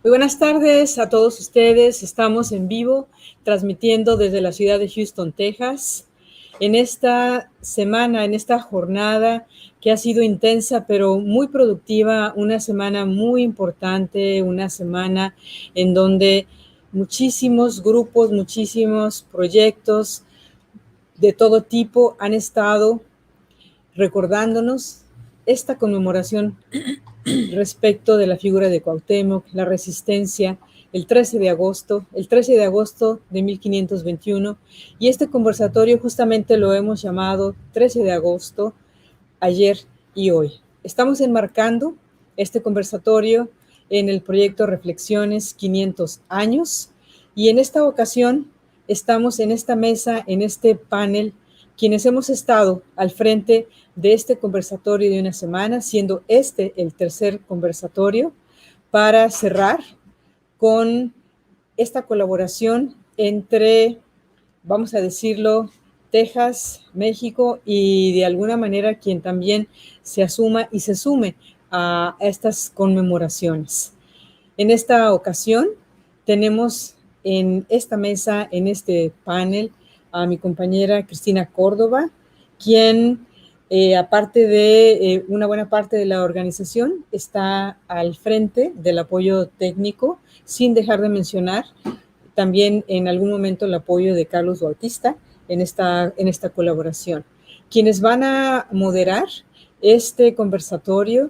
Muy buenas tardes a todos ustedes. Estamos en vivo, transmitiendo desde la ciudad de Houston, Texas. En esta semana, en esta jornada que ha sido intensa, pero muy productiva, una semana muy importante, una semana en donde muchísimos grupos, muchísimos proyectos de todo tipo han estado recordándonos esta conmemoración respecto de la figura de Cuauhtémoc, la resistencia, el 13 de agosto de 1521, y este conversatorio justamente lo hemos llamado 13 de agosto, ayer y hoy. Estamos enmarcando este conversatorio en el proyecto Reflexiones 500 años, y en esta ocasión estamos en esta mesa, en este panel, quienes hemos estado al frente de este conversatorio de una semana, siendo este el tercer conversatorio, para cerrar con esta colaboración entre, vamos a decirlo, Texas, México, y de alguna manera quien también se asuma y se sume a estas conmemoraciones. En esta ocasión tenemos en esta mesa, en este panel, a mi compañera Cristina Córdoba, quien aparte de una buena parte de la organización, está al frente del apoyo técnico, sin dejar de mencionar también en algún momento el apoyo de Carlos Bautista en esta colaboración. Quienes van a moderar este conversatorio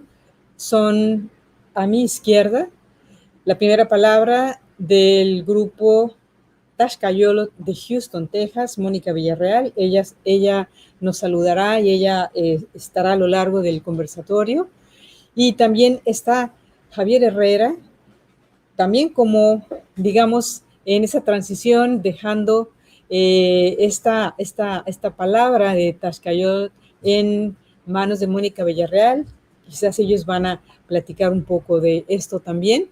son a mi izquierda la primera palabra del grupo Tepeyolotl de Houston, Texas, Mónica Villarreal. Ella nos saludará y ella estará a lo largo del conversatorio. Y también está Xavier Herrera, también como, digamos, en esa transición, dejando esta palabra de Tepeyolotl en manos de Mónica Villarreal. Quizás ellos van a platicar un poco de esto también.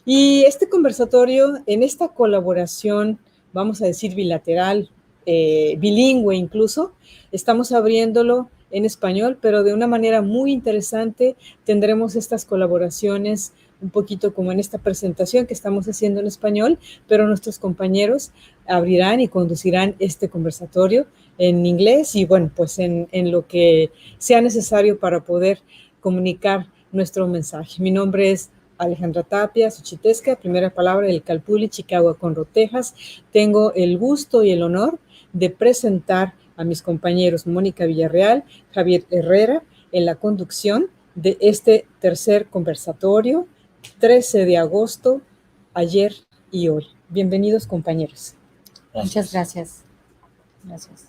Y este conversatorio, en esta colaboración, vamos a decir bilateral, bilingüe incluso, estamos abriéndolo en español, pero de una manera muy interesante. Tendremos estas colaboraciones un poquito como en esta presentación que estamos haciendo en español, pero nuestros compañeros abrirán y conducirán este conversatorio en inglés y bueno, pues en lo que sea necesario para poder comunicar nuestro mensaje. Mi nombre es Alejandra Tapia, Xochitesca, primera palabra del Kalpulli, Chicago con Rotejas. Tengo el gusto y el honor de presentar a mis compañeros Mónica Villarreal, Xavier Herrera, en la conducción de este tercer conversatorio, 13 de agosto, ayer y hoy. Bienvenidos, compañeros. Muchas gracias. Gracias.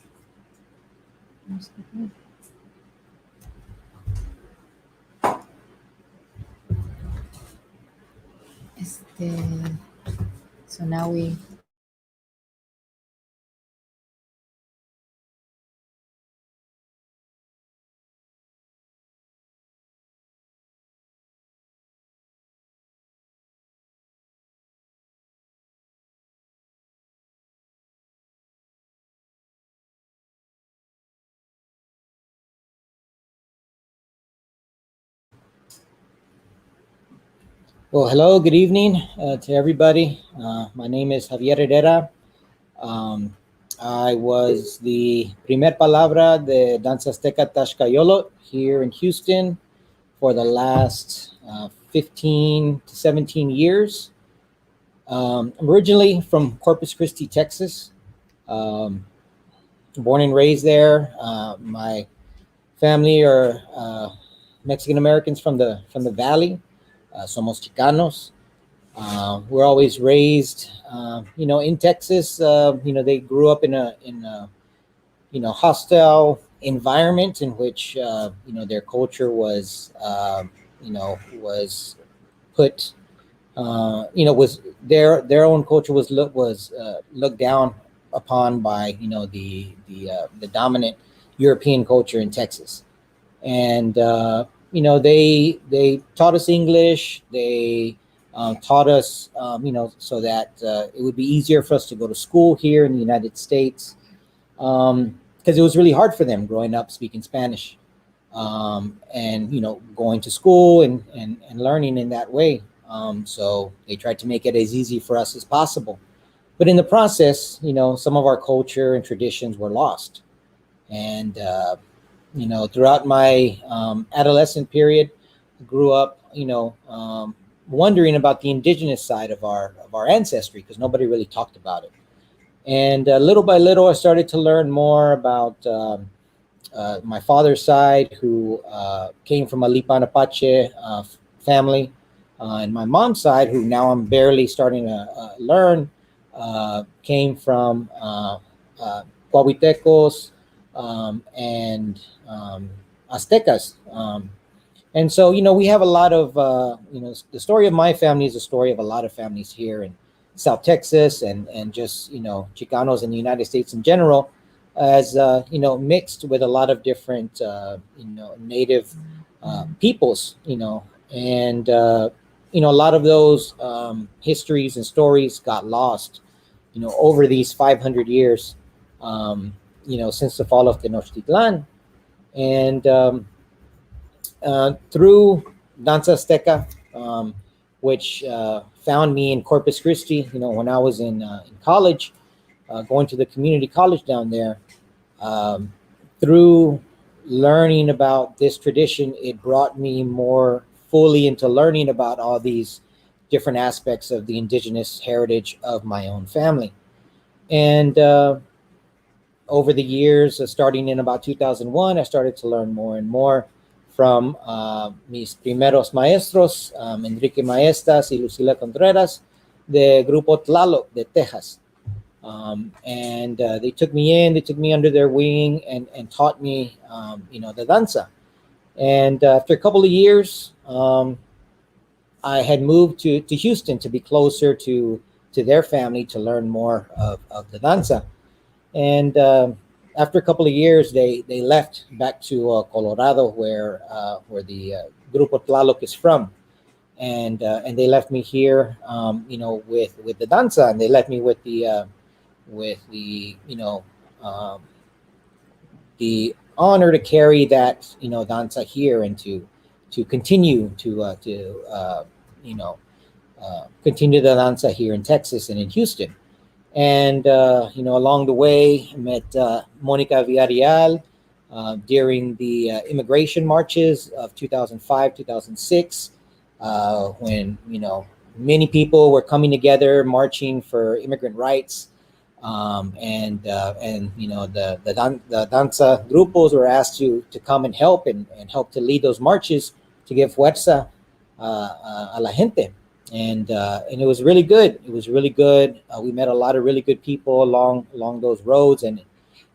So now we Well, hello, good evening to everybody. My name is Xavier Herrera. I was the primer palabra de Danza Azteca Tepeyolotl here in Houston for the last 15 to 17 years. I'm originally from Corpus Christi, Texas. Born and raised there. My family are Mexican Americans from the Valley. Somos Chicanos. We're always raised, in Texas. They grew up in a hostile environment in which, their culture was, was put, was their own culture was looked down upon by, the dominant European culture in Texas, and they taught us English. They taught us, so that it would be easier for us to go to school here in the United States, because it was really hard for them growing up speaking Spanish, and going to school and learning in that way. So they tried to make it as easy for us as possible. But in the process, some of our culture and traditions were lost. And, throughout my adolescent period, I grew up, wondering about the indigenous side of our ancestry, because nobody really talked about it. And little by little, I started to learn more about my father's side, who came from a Lipan Apache family, and my mom's side, who now I'm barely starting to learn, came from Coahuitecos and Aztecas. And so, we have a lot of, the story of my family is a story of a lot of families here in South Texas and just, Chicanos in the United States in general, as, mixed with a lot of different, native peoples, and, a lot of those histories and stories got lost, over these 500 years, since the fall of Tenochtitlan. And through Danza Azteca, which found me in Corpus Christi, when I was in college, going to the community college down there. Through learning about this tradition, it brought me more fully into learning about all these different aspects of the indigenous heritage of my own family. And over the years, starting in about 2001, I started to learn more and more from mis primeros maestros, Enrique Maestas y Lucila Contreras, de Grupo Tlaloc de Texas. And they took me under their wing and taught me, the danza. And after a couple of years, I had moved to Houston to be closer to their family, to learn more of the danza. And after a couple of years, they left back to Colorado, where the Grupo Tlaloc is from. And they left me here, with the danza, and they left me with the the honor to carry that, danza here, and to continue to continue the danza here in Texas and in Houston. And along the way, I met Monica Villarreal during the immigration marches of 2005, 2006, when many people were coming together marching for immigrant rights. And the danza grupos were asked to come and help help to lead those marches, to give fuerza a la gente. And it was really good. It was really good. We met a lot of really good people along those roads, and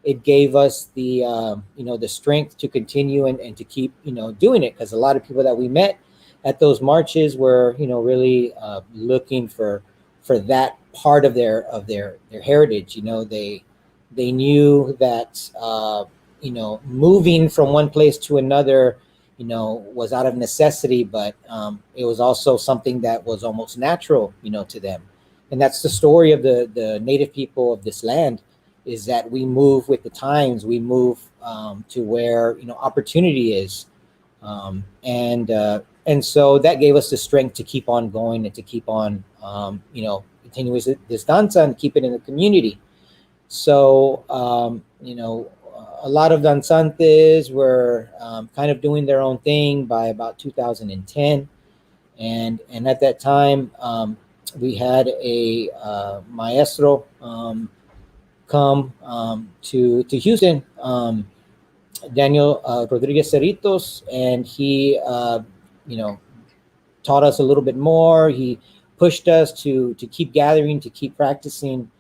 it gave us the the strength to continue and to keep doing it, because a lot of people that we met at those marches were really looking for that part of their heritage. They knew that moving from one place to another was out of necessity, but it was also something that was almost natural to them. And that's the story of the native people of this land, is that we move with the times. We move to where opportunity is, and so that gave us the strength to keep on going and to keep on continuing this danza and keep it in the community. So a lot of danzantes were kind of doing their own thing by about 2010, and at that time we had a maestro come to Houston, Daniel Rodriguez Cerritos, and he taught us a little bit more. He pushed us to keep gathering, to keep practicing,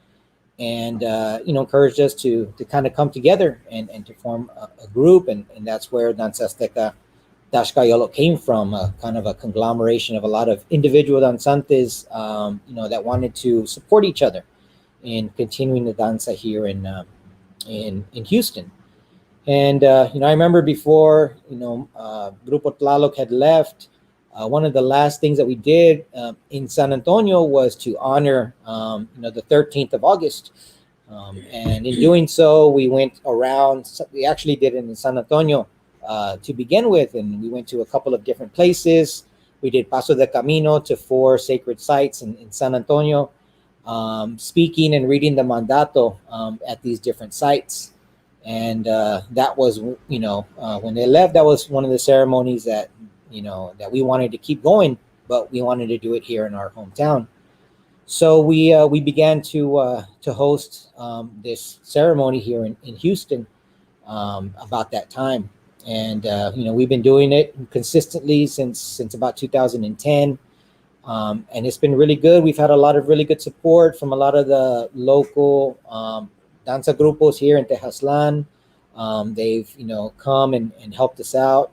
and encouraged us to kind of come together and to form a group, and that's where Danza Azteca Tlaxcayolotl came from, kind of a conglomeration of a lot of individual danzantes that wanted to support each other in continuing the danza here in Houston. And I remember before Grupo Tlaloc had left, one of the last things that we did in San Antonio was to honor the 13th of August. And in doing so, we went around. We actually did it in San Antonio to begin with, and we went to a couple of different places We did Paso de Camino to 4 sacred sites in San Antonio, speaking and reading the mandato at these different sites. And that was, when they left, that was one of the ceremonies that, that we wanted to keep going, but we wanted to do it here in our hometown. So we began to host this ceremony here in Houston about that time. And we've been doing it consistently since about 2010, and it's been really good. We've had a lot of really good support from a lot of the local danza grupos here in Tejaslan. They've come and helped us out,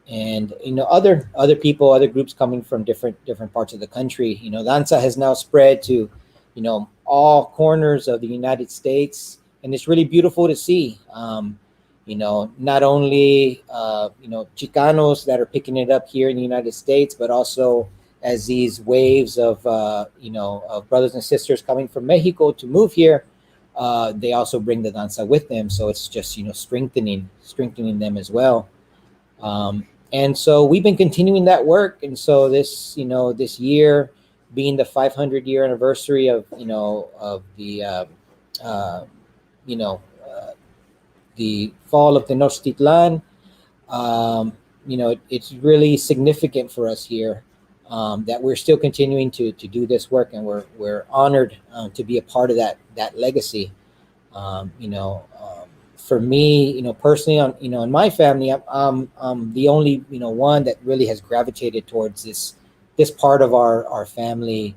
and other people, other groups coming from different parts of the country. Danza has now spread to all corners of the United States, and it's really beautiful to see. Not only Chicanos that are picking it up here in the United States, but also as these waves of of brothers and sisters coming from Mexico to move here, they also bring the danza with them. So it's just strengthening them as well. And so we've been continuing that work. And so this this year being the 500-year anniversary of the fall of Tenochtitlan, it's really significant for us here that we're still continuing to do this work, and we're honored to be a part of that legacy. For me, personally, in my family, I'm the only one that really has gravitated towards this part of our family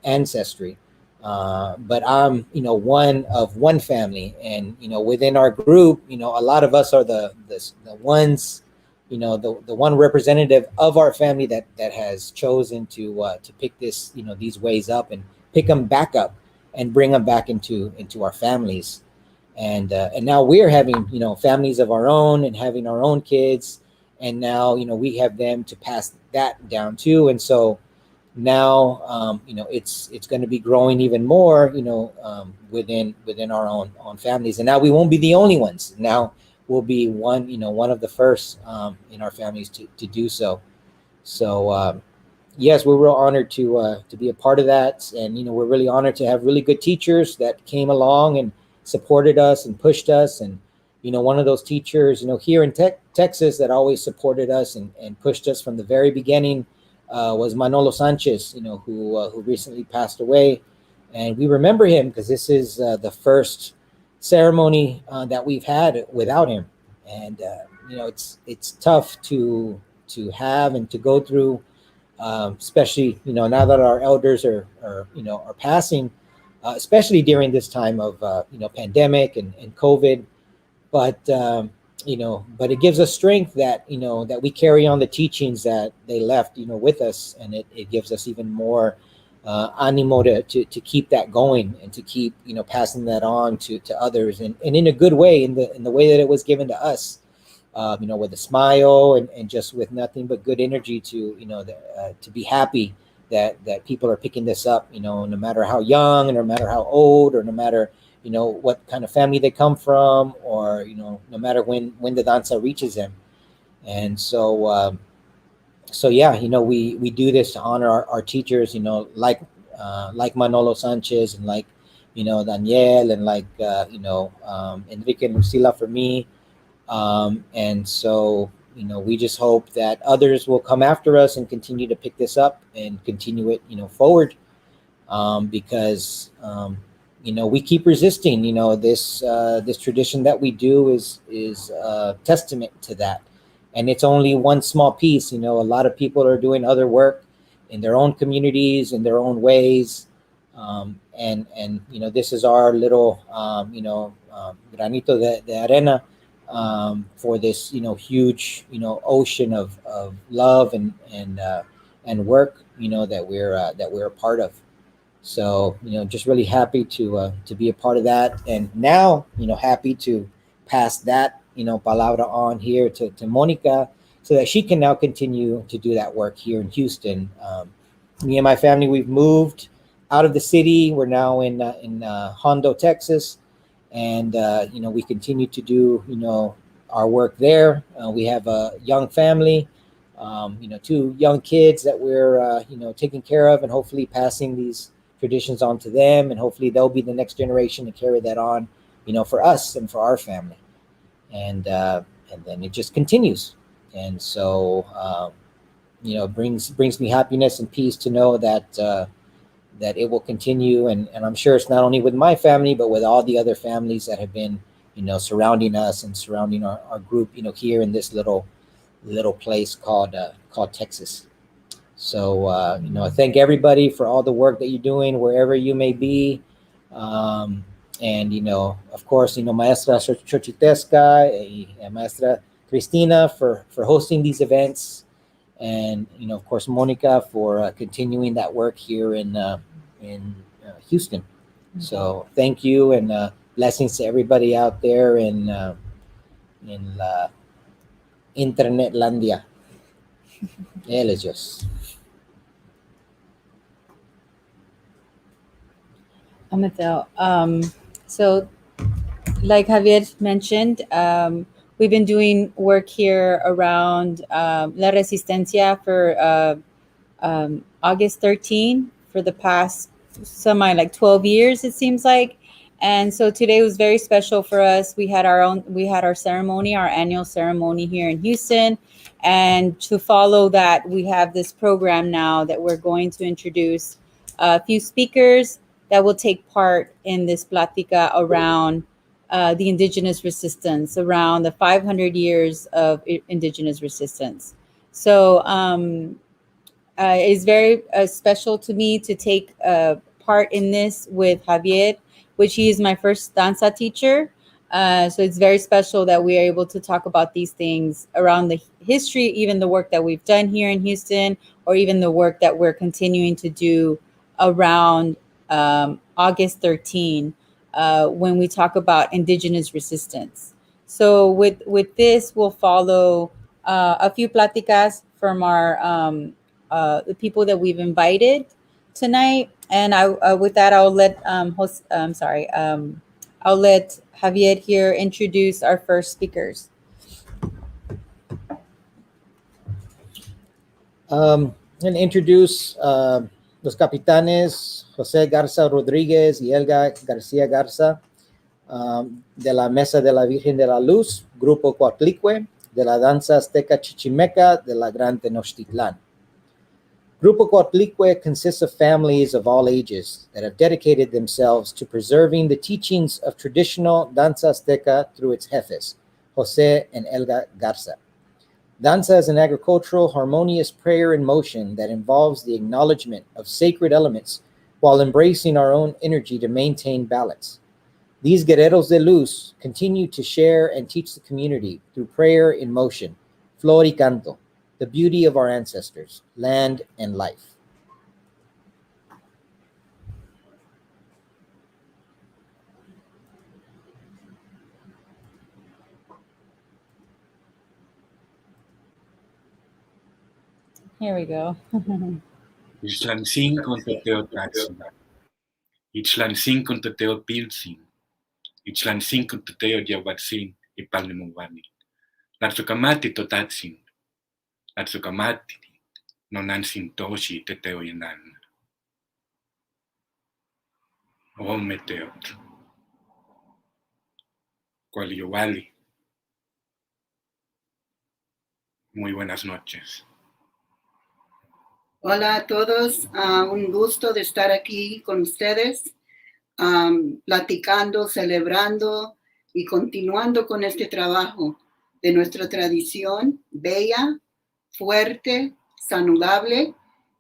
ancestry. But I'm, one of one family, and within our group, a lot of us are the ones, the one representative of our family that has chosen to pick this, these ways up and pick them back up and bring them back into our families, and now we're having families of our own and having our own kids, and now we have them to pass that down too, and so. Now, it's going to be growing even more, within our own families. And now we won't be the only ones. Now we'll be one of the first in our families to do so. So, yes, we're real honored to be a part of that. And, we're really honored to have really good teachers that came along and supported us and pushed us. And, one of those teachers, here in Texas that always supported us and pushed us from the very beginning was Manolo Sanchez, who recently passed away, and we remember him because this is the first ceremony that we've had without him, and it's tough to have and to go through, especially now that our elders are passing, especially during this time of pandemic and COVID, but but it gives us strength that that we carry on the teachings that they left with us, and it gives us even more animo to keep that going and to keep passing that on to others, and in a good way, in the way that it was given to us, with a smile and just with nothing but good energy to to be happy that people are picking this up, no matter how young and no matter how old or no matter what kind of family they come from, or no matter when the danza reaches them. And so yeah, we do this to honor our teachers, like Manolo Sanchez, and like Daniel, and like Enrique and Lucila for me, and so we just hope that others will come after us and continue to pick this up and continue it forward, because we keep resisting. This tradition that we do is testament to that, and it's only one small piece. A lot of people are doing other work in their own communities in their own ways, and this is our little granito de arena for this huge ocean of love and work that we're a part of. So, just really happy to be a part of that. And now, happy to pass that, palabra on here to Monica, so that she can now continue to do that work here in Houston. Me and my family, we've moved out of the city. We're now in Hondo, Texas. And, we continue to do, our work there. We have a young family. two young kids that we're, taking care of, and hopefully passing these traditions on to them, and hopefully they'll be the next generation to carry that on, for us and for our family. And then it just continues. And so, brings me happiness and peace to know that that it will continue. And I'm sure it's not only with my family, but with all the other families that have been, surrounding us and surrounding our group, here in this little place called Texas. So, I thank everybody for all the work that you're doing wherever you may be. And, of course, Maestra Xochitesca and Maestra Cristina for hosting these events. And, of course, Monica for continuing that work here in Houston. So thank you, and blessings to everybody out there in La Internetlandia. Ellos. So, like Javier mentioned, we've been doing work here around La Resistencia for August 13 for the past 12 years, it seems like. And so today was very special for us. We had our ceremony, our annual ceremony here in Houston. And to follow that, we have this program now that we're going to introduce a few speakers that will take part in this plática around the indigenous resistance, around the 500 years of indigenous resistance. So it's very special to me to take part in this with Xavier, which he is my first danza teacher. So it's very special that we are able to talk about these things around the history, even the work that we've done here in Houston, or even the work that we're continuing to do around August 13, when we talk about indigenous resistance. So with this, we'll follow a few pláticas from our the people that we've invited tonight. And with that, I'll let I'll let Xavier here introduce our first speakers. And introduce los capitanes José Garza Rodríguez y Helga García Garza, de la Mesa de la Virgen de la Luz, Grupo Coatlicue, de la Danza Azteca Chichimeca de la Gran Tenochtitlan. Grupo Coatlicue consists of families of all ages that have dedicated themselves to preserving the teachings of traditional Danza Azteca through its jefes, José and Helga Garza. Danza is an agricultural, harmonious prayer in motion that involves the acknowledgement of sacred elements while embracing our own energy to maintain balance. These guerreros de luz continue to share and teach the community through prayer in motion, flor y canto, the beauty of our ancestors, land, and life. Here we go. Ixtlantzin con Teotatzin. Ixtlantzin con Teopilzin. Ixtlantzin con Yohualtlahuiz y Palnemubani. Natsukamati Totatzin. Natsukamati Nonansin Toshi Teteoyanan. Ome Teotl. Yohualtlahuiz. Muy buenas noches. Hola a todos, un gusto de estar aquí con ustedes, platicando, celebrando y continuando con este trabajo de nuestra tradición bella, fuerte, saludable,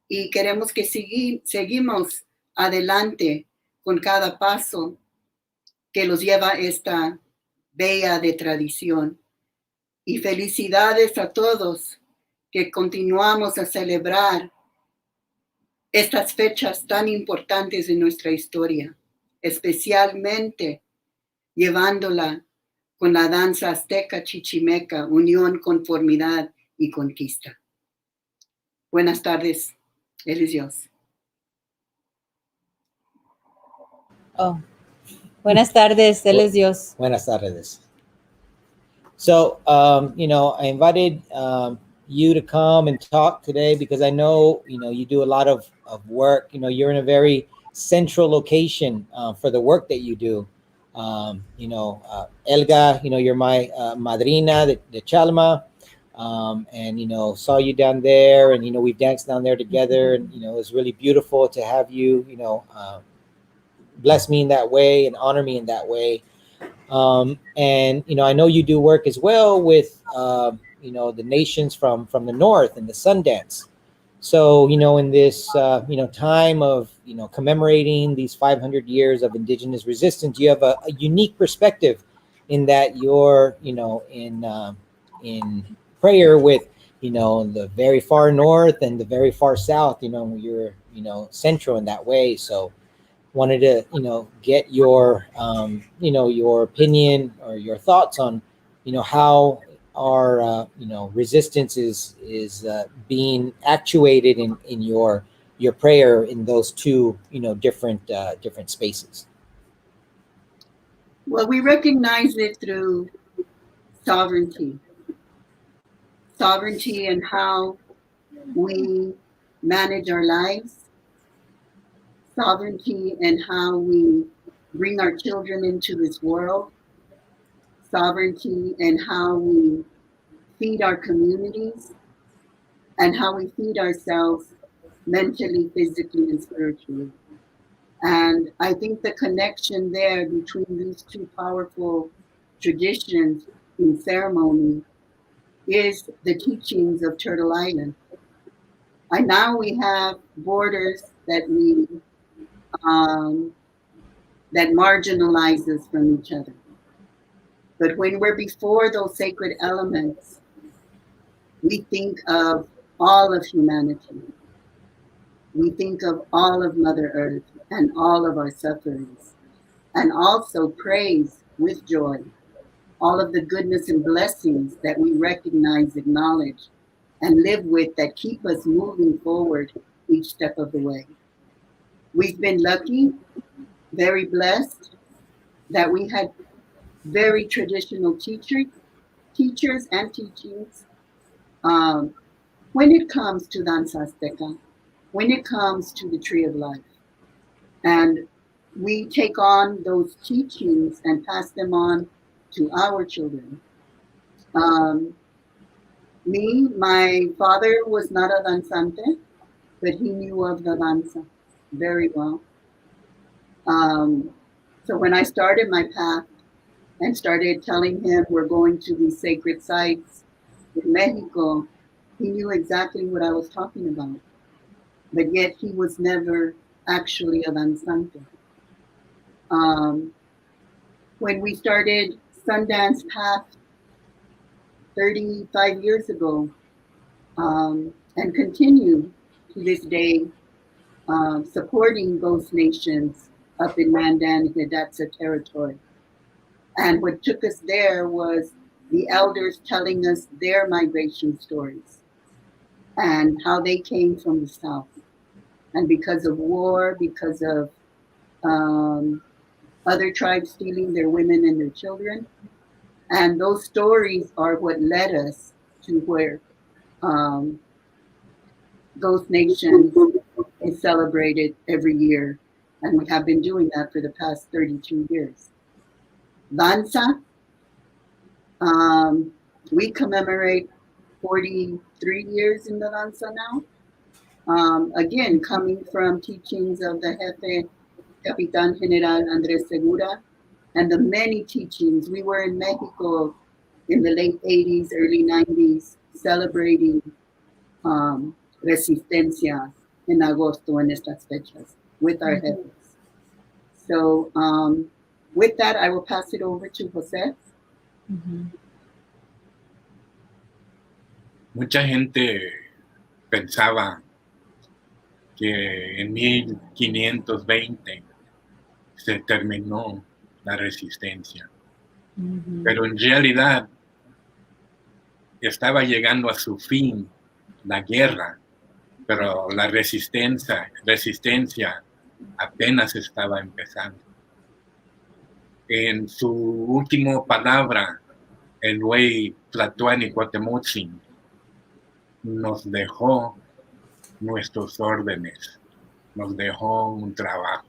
y queremos que seguimos adelante con cada paso que los lleva esta bella de tradición. Y felicidades a todos que continuamos a celebrar estas fechas tan importantes en nuestra historia, especialmente llevándola con la danza azteca chichimeca, unión, conformidad y conquista. Buenas tardes, Él es Dios. Oh, buenas tardes, Él es Dios. Buenas tardes. So, I invited, you to come and talk today because I know, you do a lot of work. You're in a very central location for the work that you do. Helga, you're my madrina de Chalma. And, saw you down there and, we've danced down there together. And, it was really beautiful to have you, bless me in that way and honor me in that way. And, I know you do work as well with, the nations from the north and the Sundance. So, in this, time of, commemorating these 500 years of indigenous resistance, you have a unique perspective in that you're, in prayer with, the very far north and the very far south, you're, central in that way. So wanted to, get your, your opinion or your thoughts on, how our, resistance is being actuated in your prayer in those two, different spaces. Well, we recognize it through sovereignty and how we manage our lives, sovereignty and how we bring our children into this world, sovereignty and how we feed our communities, and how we feed ourselves mentally, physically, and spiritually. And I think the connection there between these two powerful traditions in ceremony is the teachings of Turtle Island. And now we have borders that that marginalize us from each other. But when we're before those sacred elements, we think of all of humanity. We think of all of Mother Earth and all of our sufferings, and also praise with joy all of the goodness and blessings that we recognize, acknowledge, and live with that keep us moving forward each step of the way. We've been lucky, very blessed, that we had very traditional teachers and teachings when it comes to Danza Azteca, when it comes to the Tree of Life. And we take on those teachings and pass them on to our children. My father was not a danzante, but he knew of the danza very well. So when I started my path and started telling him we're going to these sacred sites in Mexico, he knew exactly what I was talking about. But yet he was never actually a danzante. When we started Sundance Path 35 years ago, and continue to this day, supporting those nations up in Mandan, Hidatsa territory. And what took us there was the elders telling us their migration stories and how they came from the south. And because of war, because of other tribes stealing their women and their children. And those stories are what led us to where those nations is celebrated every year. And we have been doing that for the past 32 years. Danza, we commemorate 43 years in the Danza now. Again, coming from teachings of the Jefe Capitan General Andres Segura, and the many teachings. We were in Mexico in the late 80s, early 90s, celebrating Resistencia en agosto en estas fechas with our jefes. So with that, I will pass it over to José. Mucha gente pensaba que en 1520 se terminó la resistencia. Pero en realidad estaba llegando a su fin la guerra, pero la resistencia apenas estaba empezando. En su última palabra, el güey Tlatuani Cuatemotzin nos dejó nuestros órdenes, nos dejó un trabajo.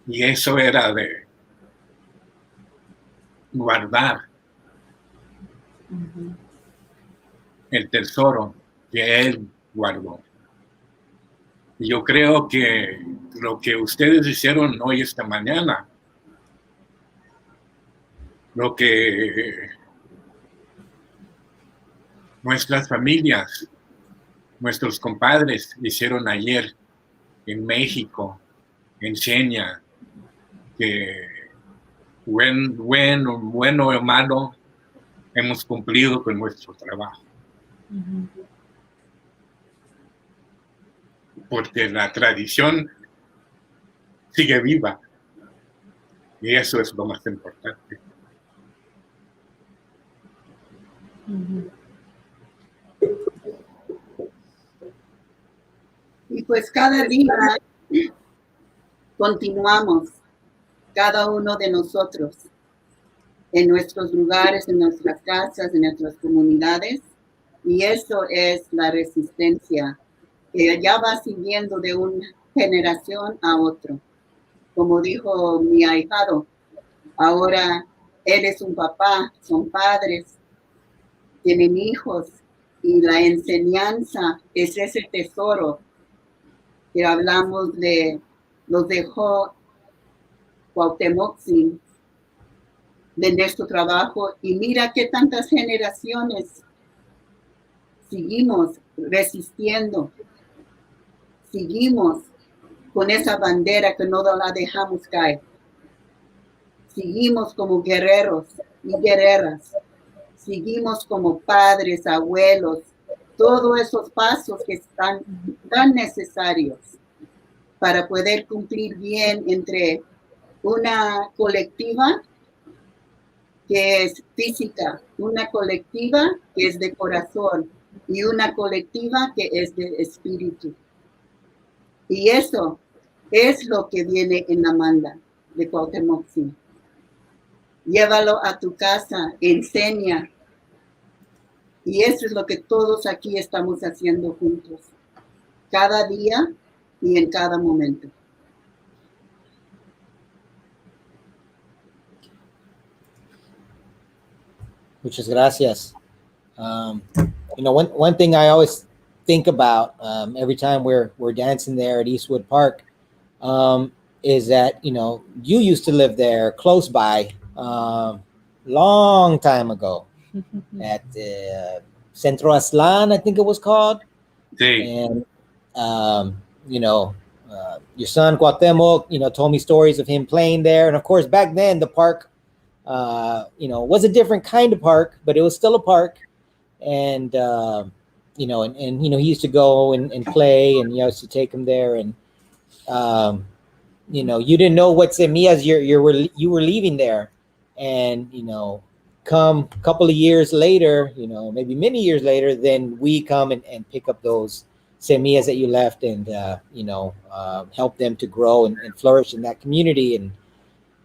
Y eso era de guardar el tesoro que él guardó. Y yo creo que lo que ustedes hicieron hoy, esta mañana, lo que nuestras familias, nuestros compadres hicieron ayer en México, enseña que bueno o malo, hemos cumplido con nuestro trabajo. Porque la tradición sigue viva y eso es lo más importante. Y pues cada día continuamos, cada uno de nosotros, en nuestros lugares, en nuestras casas, en nuestras comunidades, y eso es la resistencia, que ya va siguiendo de una generación a otro. Como dijo mi ahijado, ahora él es un papá, son padres, tienen hijos, y la enseñanza es ese tesoro que hablamos de, los dejó Cuauhtémoc de nuestro trabajo, y mira qué tantas generaciones seguimos resistiendo, seguimos con esa bandera que no la dejamos caer, seguimos como guerreros y guerreras, seguimos como padres, abuelos, todos esos pasos que están tan necesarios para poder cumplir bien entre una colectiva que es física, una colectiva que es de corazón y una colectiva que es de espíritu. Y eso es lo que viene en la manda de Cuauhtémoc. Llévalo a tu casa, enseña. Y eso es lo que todos aquí estamos haciendo juntos, cada día y en cada momento. Muchas gracias. One thing I always think about every time we're dancing there at Eastwood Park is that you used to live there close by long time ago at Centro Aslan, I think it was called. Sí. And your son Cuauhtémoc, told me stories of him playing there, and of course back then the park was a different kind of park, but it was still a park. And he used to go and play, and you used to take him there, and you didn't know what semillas you were leaving there, and come a couple of years later, maybe many years later, then we come and pick up those semillas that you left, and help them to grow and flourish in that community. And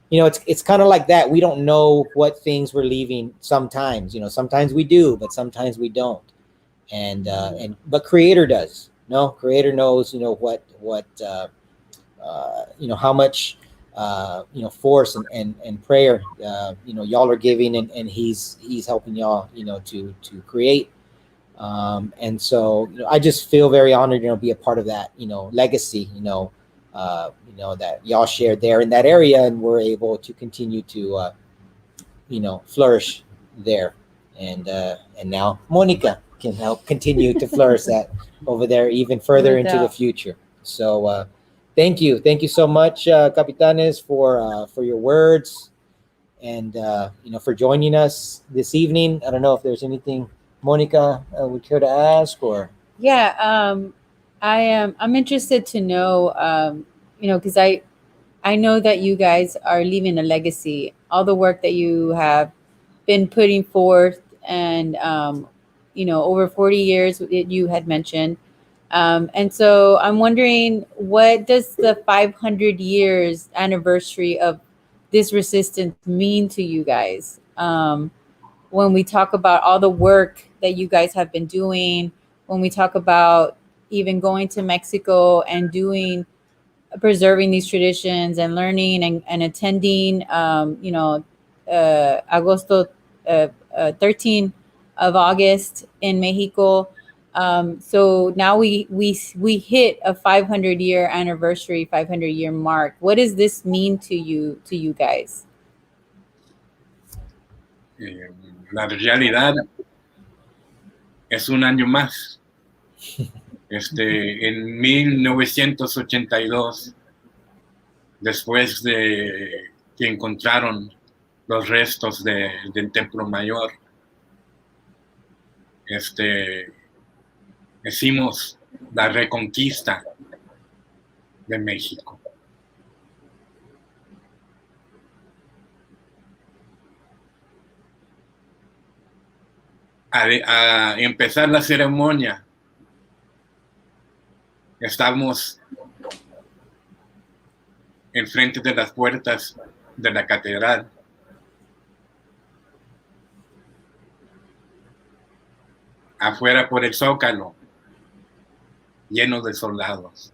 it's kind of like that. We don't know what things we're leaving sometimes. Sometimes we do, but sometimes we don't. But Creator does. No, Creator knows. What how much force and prayer y'all are giving, and he's helping y'all to create. And so I just feel very honored to be a part of that legacy. That y'all shared there in that area, and we're able to continue to flourish there, and now Monica can help continue to flourish that over there even further into the future. So thank you so much, Capitanes, for your words, and for joining us this evening. I don't know if there's anything Monica would care to ask, or I'm interested to know, because I know that you guys are leaving a legacy, all the work that you have been putting forth, and over 40 years you had mentioned, and so I'm wondering, what does the 500 years anniversary of this resistance mean to you guys? when we talk about all the work that you guys have been doing, when we talk about even going to Mexico and preserving these traditions and learning and attending, Agosto 13 of August in Mexico. So now we hit a 500-year anniversary, 500-year mark. What does this mean to you guys? La realidad es un año más. En 1982, después de que encontraron los restos del Templo Mayor, hicimos la reconquista de México. A empezar la ceremonia, estamos enfrente de las puertas de la catedral. Afuera por el Zócalo, lleno de soldados.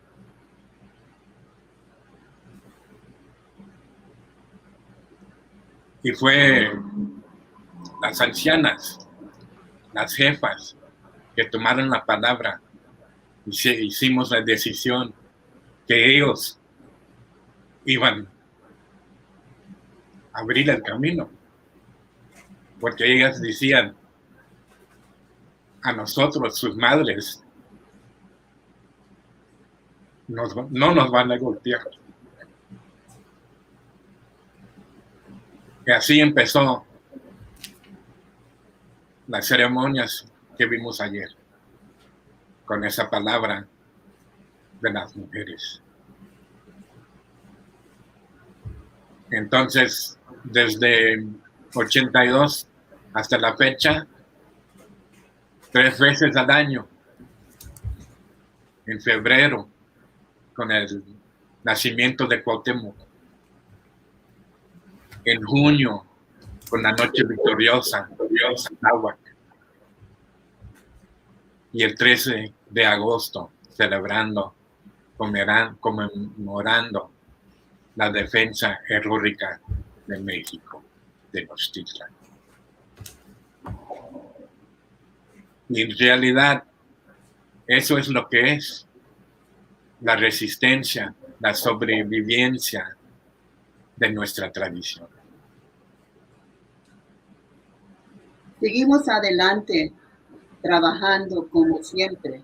Y fue las ancianas, las jefas, que tomaron la palabra. Hicimos la decisión que ellos iban a abrir el camino, porque ellas decían a nosotros, sus madres, no nos van a golpear. Y así empezó las ceremonias que vimos ayer, con esa palabra de las mujeres. Entonces, desde 82 hasta la fecha, 3 veces al año, en febrero, con el nacimiento de Cuauhtémoc, en junio, con la noche victoriosa, Náhuatl, y el 13 de agosto, conmemorando la defensa heroica de México, de Tenochtitlan. Y en realidad, eso es lo que es la resistencia, la sobrevivencia de nuestra tradición. Seguimos adelante, trabajando como siempre,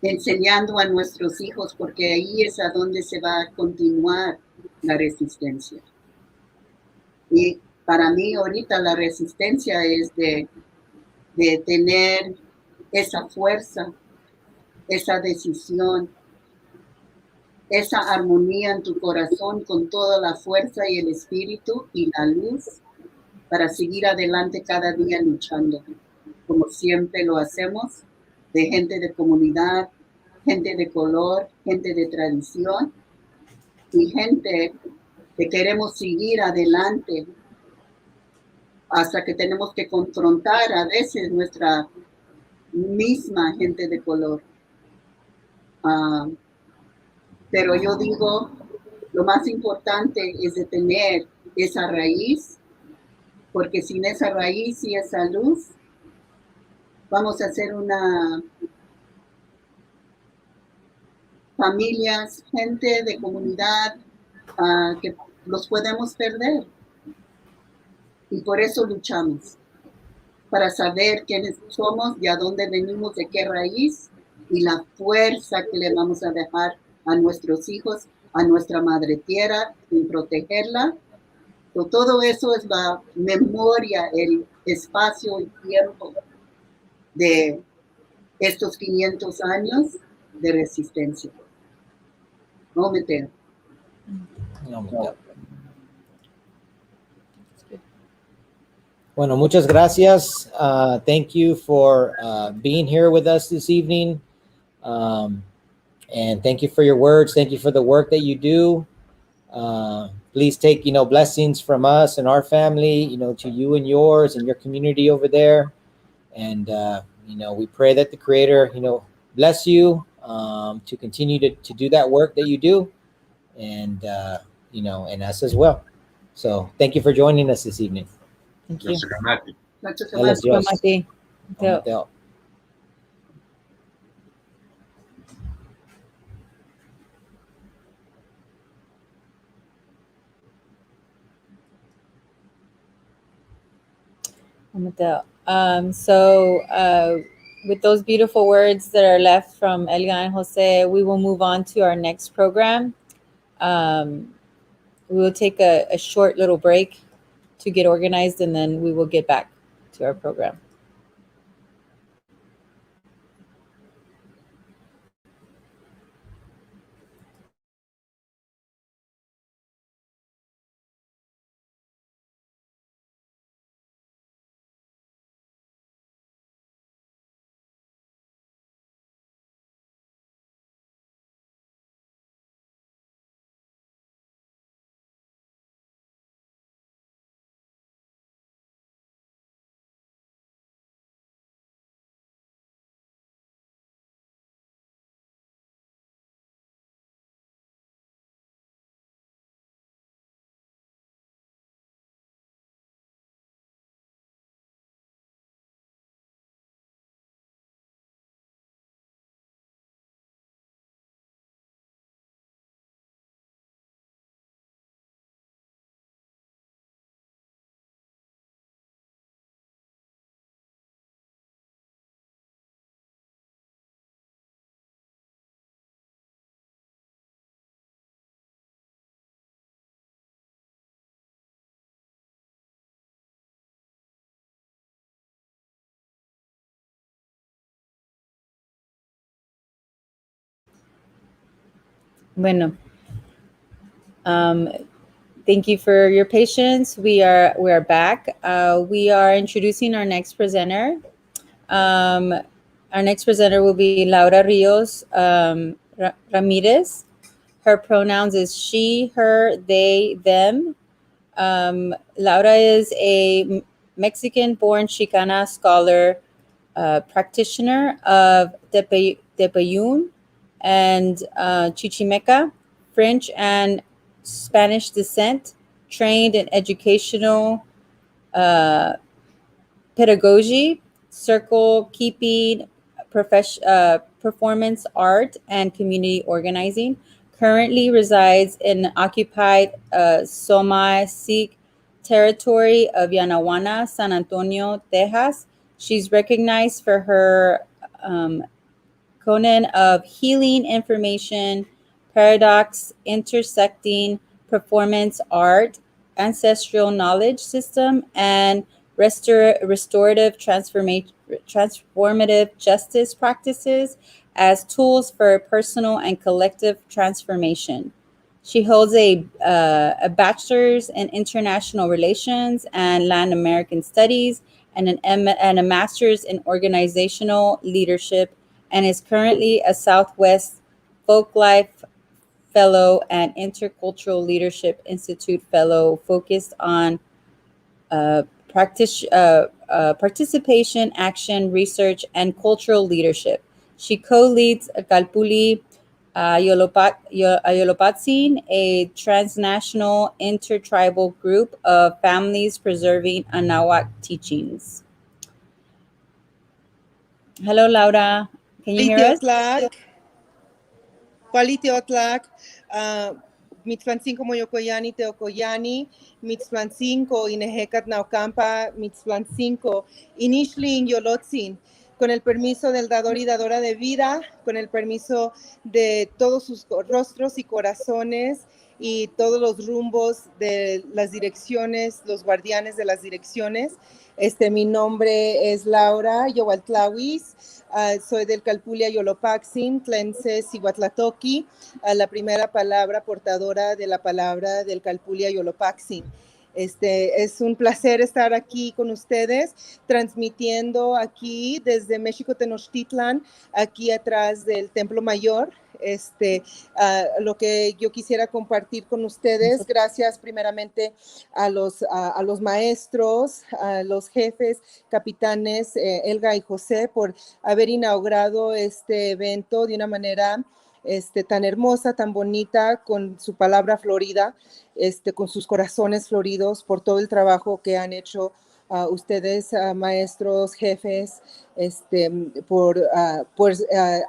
enseñando a nuestros hijos, porque ahí es a donde se va a continuar la resistencia. Y para mí ahorita la resistencia es de tener esa fuerza, esa decisión, esa armonía en tu corazón con toda la fuerza y el espíritu y la luz para seguir adelante cada día luchando, como siempre lo hacemos, de gente de comunidad, gente de color, gente de tradición y gente que queremos seguir adelante hasta que tenemos que confrontar a veces nuestra misma gente de color. Pero yo digo, lo más importante es de tener esa raíz, porque sin esa raíz y esa luz, vamos a ser una familias, gente de comunidad que los podemos perder. Y por eso luchamos, para saber quiénes somos, de a dónde venimos, de qué raíz, y la fuerza que le vamos a dejar a nuestros hijos, a nuestra madre tierra, en protegerla. Todo eso es la memoria, el espacio y tiempo de estos 500 años de resistencia. No me tengo. Bueno, muchas gracias. Thank you for being here with us this evening. And thank you for your words. Thank you for the work that you do. please take, blessings from us and our family, to you and yours and your community over there. And, we pray that the Creator, bless you to continue to do that work that you do. And, and us as well. So thank you for joining us this evening. Thank you. Gracias, Dios. Mati. Mateo. With those beautiful words that are left from Helga and Jose, we will move on to our next program. We will take a short little break to get organized, and then we will get back to our program. Bueno. Thank you for your patience. We are back. We are introducing our next presenter. Our next presenter will be Laura Ríos-Ramírez. Her pronouns is she, her, they, them. Laura is a Mexican-born Chicana scholar, practitioner of Tepeyolotl and Chichimeca, French and Spanish descent, trained in educational pedagogy, circle keeping, performance art, and community organizing. Currently resides in occupied Soma-Sikh territory of Yanaguana, San Antonio, Texas. She's recognized for her canon of healing information, paradox, intersecting performance art, ancestral knowledge system, and restorative transformative justice practices as tools for personal and collective transformation. She holds a bachelor's in international relations and Latin American studies and a master's in organizational leadership, and is currently a Southwest Folklife Fellow and Intercultural Leadership Institute Fellow focused on participation, action, research, and cultural leadership. She co-leads Kalpulli Yohualtlahuiz, a transnational intertribal group of families preserving Anahuac teachings. Hello, Laura. Can you hear us? Cualiteotlak, Mitzplancinco Moyocoyani, Teocoyani, Mitzplancinco, Inejecat Naucampa, Mitzplancinco, Ixtli in Yolotzin, con el permiso del dador y dadora de vida, con el permiso de todos sus rostros y corazones y todos los rumbos de las direcciones, los guardianes de las direcciones. Mi nombre es Laura Yohualtlahuiz. Soy del Kalpulli Ayolopaxin, Tlense Cihuatlatohki, la primera palabra portadora de la palabra del Kalpulli Ayolopaxin. Es un placer estar aquí con ustedes, transmitiendo aquí desde México Tenochtitlan, aquí atrás del Templo Mayor, Lo que yo quisiera compartir con ustedes, gracias primeramente a los maestros, a los jefes, capitanes Helga y José por haber inaugurado este evento de una manera tan hermosa, tan bonita, con su palabra florida, con sus corazones floridos, por todo el trabajo que han hecho ustedes, maestros, jefes, por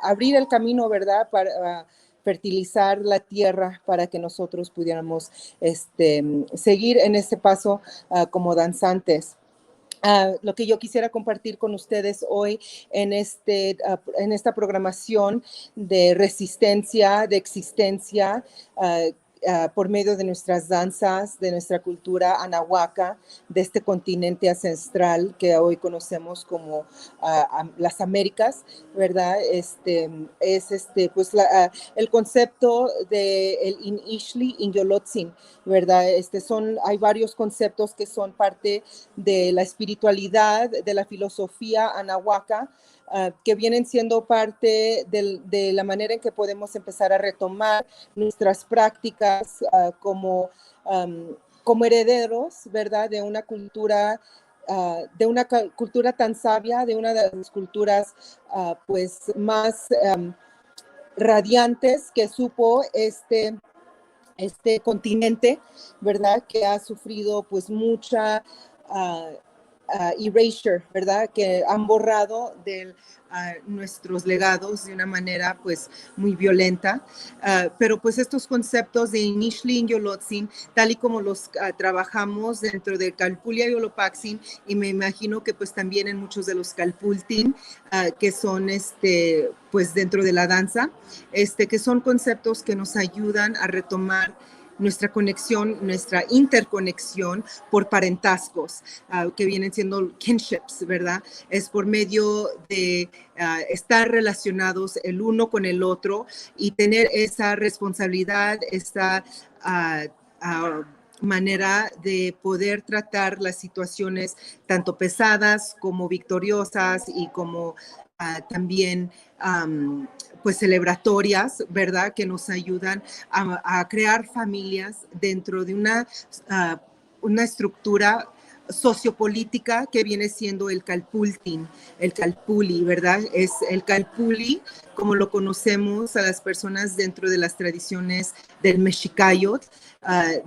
abrir el camino, ¿verdad?, para fertilizar la tierra para que nosotros pudiéramos seguir en este paso como danzantes. Lo que yo quisiera compartir con ustedes hoy en esta programación de resistencia, de existencia, por medio de nuestras danzas, de nuestra cultura anahuaca, de este continente ancestral que hoy conocemos como las Américas, ¿verdad? Pues el concepto del Ixtli y Yolotzin, ¿verdad? Hay varios conceptos que son parte de la espiritualidad, de la filosofía anahuaca, que vienen siendo parte de la manera en que podemos empezar a retomar nuestras prácticas como herederos, ¿verdad?, de una cultura tan sabia, de una de las culturas pues más radiantes que supo este continente, ¿verdad?, que ha sufrido pues mucha erasure, ¿verdad?, que han borrado de nuestros legados de una manera pues muy violenta, pero pues estos conceptos de Ixtli y Yolotzin, tal y como los trabajamos dentro del Kalpulli Yolopaxin, y me imagino que pues también en muchos de los Kalpultin, que son pues dentro de la danza, que son conceptos que nos ayudan a retomar nuestra conexión, nuestra interconexión por parentazgos, que vienen siendo Kinships, ¿verdad? Es por medio de estar relacionados el uno con el otro y tener esa responsabilidad, esta manera de poder tratar las situaciones tanto pesadas como victoriosas y como también pues celebratorias, ¿verdad?, que nos ayudan a crear familias dentro de una estructura sociopolítica que viene siendo el Kalpulli, ¿verdad? Es el Kalpulli, como lo conocemos a las personas dentro de las tradiciones del Mexicayotl,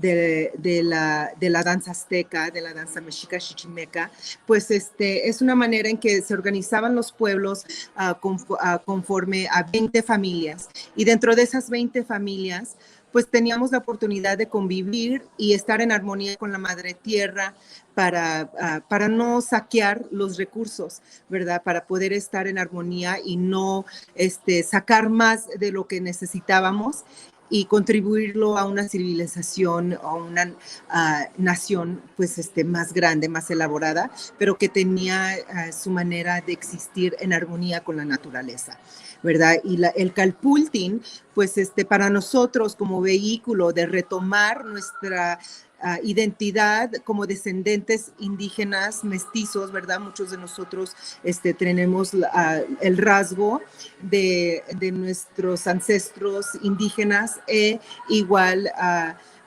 de la danza azteca, de la danza mexica chichimeca, pues es una manera en que se organizaban los pueblos conforme a 20 familias, y dentro de esas 20 familias pues teníamos la oportunidad de convivir y estar en armonía con la madre tierra para no saquear los recursos, ¿verdad? Para poder estar en armonía y no sacar más de lo que necesitábamos y contribuirlo a una civilización o una nación pues más grande, más elaborada, pero que tenía su manera de existir en armonía con la naturaleza, ¿verdad? Y el Kalpultin, pues para nosotros como vehículo de retomar nuestra identidad como descendentes indígenas mestizos, ¿verdad? Muchos de nosotros tenemos el rasgo de nuestros ancestros indígenas, igual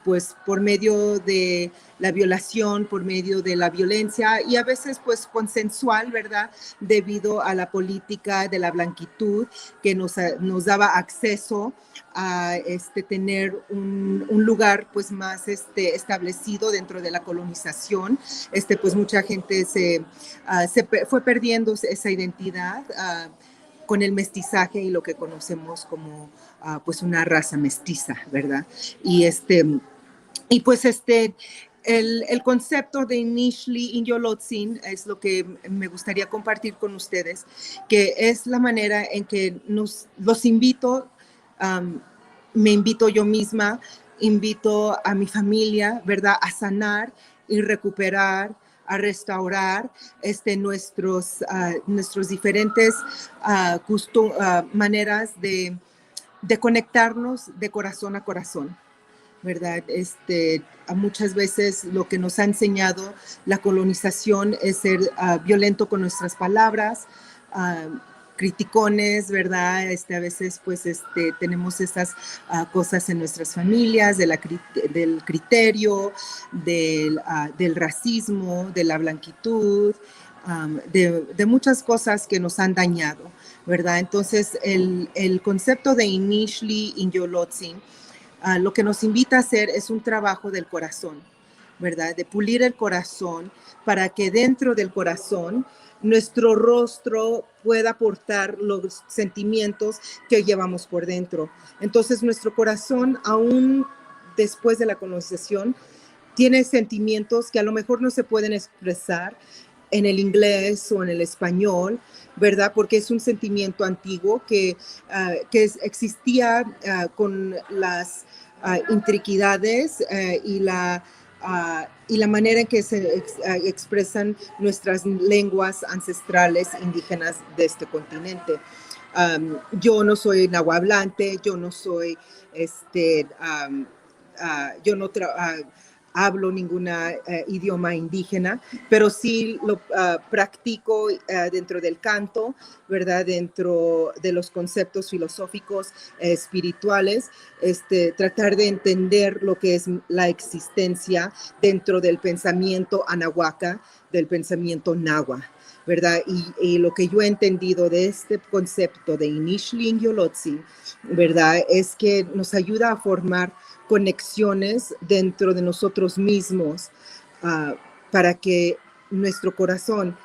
pues por medio de la violación, por medio de la violencia y a veces pues consensual, ¿verdad? Debido a la política de la blanquitud que nos daba acceso a tener un lugar pues más establecido dentro de la colonización. Pues mucha gente se fue perdiendo esa identidad con el mestizaje y lo que conocemos como pues una raza mestiza, ¿verdad? Y pues el concepto de Ixtli y Yolotzin es lo que me gustaría compartir con ustedes, que es la manera en que los invito, me invito yo misma, invito a mi familia, ¿verdad?, a sanar y recuperar, a restaurar nuestros diferentes maneras de conectarnos de corazón a corazón, ¿verdad? Muchas veces lo que nos ha enseñado la colonización es ser violento con nuestras palabras, criticones, ¿verdad? A veces pues tenemos estas cosas en nuestras familias, del criterio, del racismo, de la blanquitud, de muchas cosas que nos han dañado, ¿verdad? Entonces el concepto de Ixtli in Yolotzin lo que nos invita a hacer es un trabajo del corazón, ¿verdad? De pulir el corazón para que dentro del corazón nuestro rostro pueda aportar los sentimientos que llevamos por dentro. Entonces nuestro corazón, aún después de la colonización, tiene sentimientos que a lo mejor no se pueden expresar en el inglés o en el español, ¿verdad? Porque es un sentimiento antiguo que existía con las intriquidades y la manera en que se expresan nuestras lenguas ancestrales indígenas de este continente. Yo no soy nahuablante, yo no soy, yo no hablo ningún idioma indígena, pero sí lo practico dentro del canto, ¿verdad? Dentro de los conceptos filosóficos espirituales, tratar de entender lo que es la existencia dentro del pensamiento anahuaca, del pensamiento nahua, ¿verdad? Y lo que yo he entendido de este concepto de Ixtli in Yolotzin, ¿verdad? Es que nos ayuda a formar conexiones dentro de nosotros mismos para que nuestro corazón,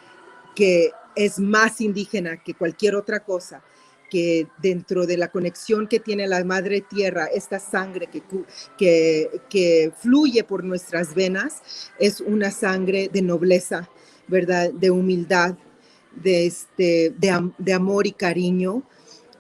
que es más indígena que cualquier otra cosa, que dentro de la conexión que tiene la madre tierra, esta sangre que fluye por nuestras venas, es una sangre de nobleza, ¿verdad? De humildad, de amor y cariño,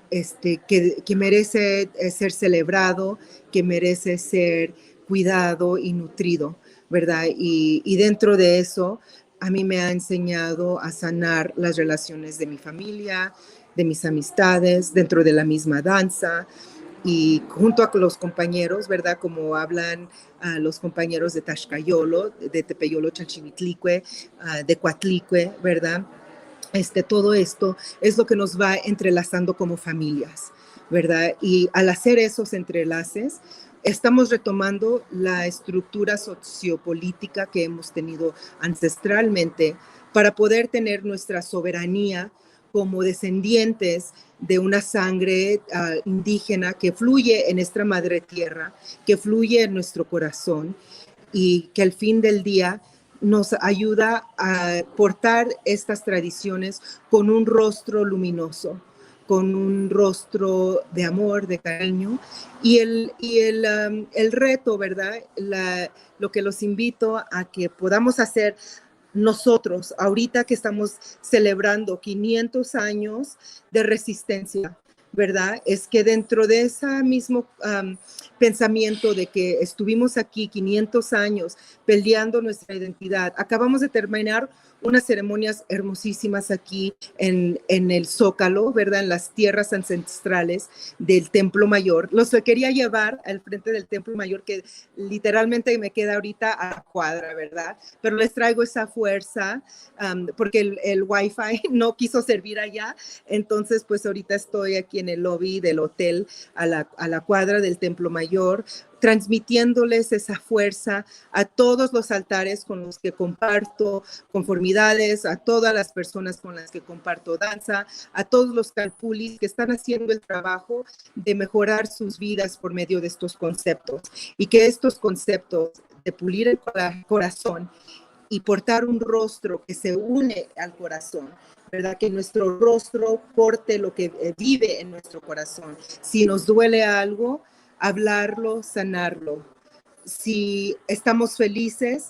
que merece ser celebrado, que merece ser cuidado y nutrido, ¿verdad? Y dentro de eso, a mí me ha enseñado a sanar las relaciones de mi familia, de mis amistades, dentro de la misma danza, y junto a los compañeros, ¿verdad? Como hablan los compañeros de Tlaxcayolo, de Tepeyolotl, Chalchihuitlicue, de Coatlicue, ¿verdad? Todo esto es lo que nos va entrelazando como familias, ¿verdad? Y al hacer esos entrelaces, estamos retomando la estructura sociopolítica que hemos tenido ancestralmente para poder tener nuestra soberanía como descendientes de una sangre indígena que fluye en nuestra madre tierra, que fluye en nuestro corazón y que al fin del día nos ayuda a portar estas tradiciones con un rostro luminoso, con un rostro de amor, de cariño. Y el reto, ¿verdad? Lo que los invito a que podamos hacer nosotros, ahorita que estamos celebrando 500 años de resistencia, ¿verdad? Es que dentro de ese mismo pensamiento de que estuvimos aquí 500 años peleando nuestra identidad, acabamos de terminar unas ceremonias hermosísimas aquí en el Zócalo, ¿verdad? En las tierras ancestrales del Templo Mayor. Los quería llevar al frente del Templo Mayor, que literalmente me queda ahorita a la cuadra, ¿verdad? Pero les traigo esa fuerza porque el Wi-Fi no quiso servir allá. Entonces, pues ahorita estoy aquí en el lobby del hotel a la cuadra del Templo Mayor, transmitiéndoles esa fuerza a todos los altares con los que comparto conformidades, a todas las personas con las que comparto danza, a todos los Kalpullis que están haciendo el trabajo de mejorar sus vidas por medio de estos conceptos, y que estos conceptos de pulir el corazón y portar un rostro que se une al corazón, ¿verdad? Que nuestro rostro porte lo que vive en nuestro corazón. Si nos duele algo, hablarlo, sanarlo. Si estamos felices,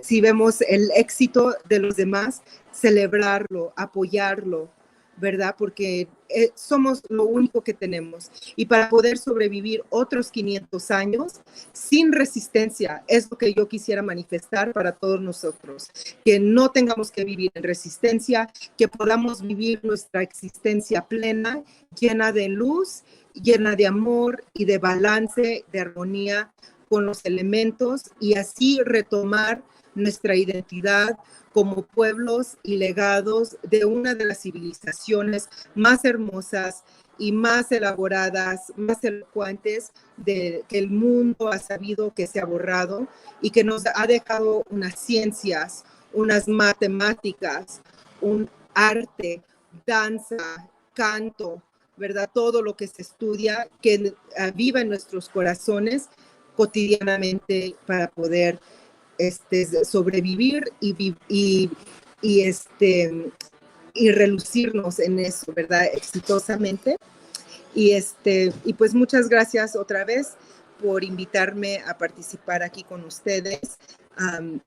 si vemos el éxito de los demás, celebrarlo, apoyarlo, ¿verdad? Porque somos lo único que tenemos. Y para poder sobrevivir otros 500 años sin resistencia, es lo que yo quisiera manifestar para todos nosotros. Que no tengamos que vivir en resistencia, que podamos vivir nuestra existencia plena, llena de luz, llena de amor y de balance, de armonía con los elementos, y así retomar nuestra identidad como pueblos y legados de una de las civilizaciones más hermosas y más elaboradas, más elocuentes que el mundo ha sabido que se ha borrado y que nos ha dejado unas ciencias, unas matemáticas, un arte, danza, canto, ¿verdad? Todo lo que se estudia, que viva en nuestros corazones cotidianamente para poder sobrevivir y relucirnos en eso, ¿verdad? Exitosamente. Y pues muchas gracias otra vez por invitarme a participar aquí con ustedes.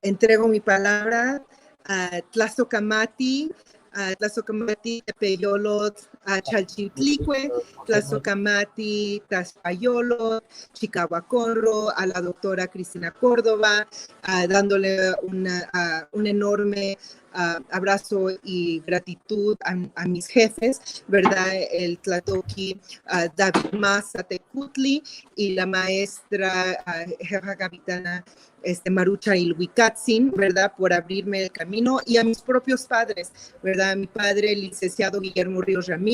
Entrego mi palabra a Tlazocamati, Tepeyolotl, a Chalchihuitlicue, Tlazocamati, Tepeyolotl, Chicahuacorro, a la doctora Cristina Córdoba, dándole un enorme abrazo y gratitud a mis jefes, ¿verdad? El Tlatohki, David Mesa Tecutli, y la maestra jefa capitana Marucha Ilhuicatzin, ¿verdad? Por abrirme el camino, y a mis propios padres, ¿verdad? Mi padre, el licenciado Guillermo Ríos-Ramírez,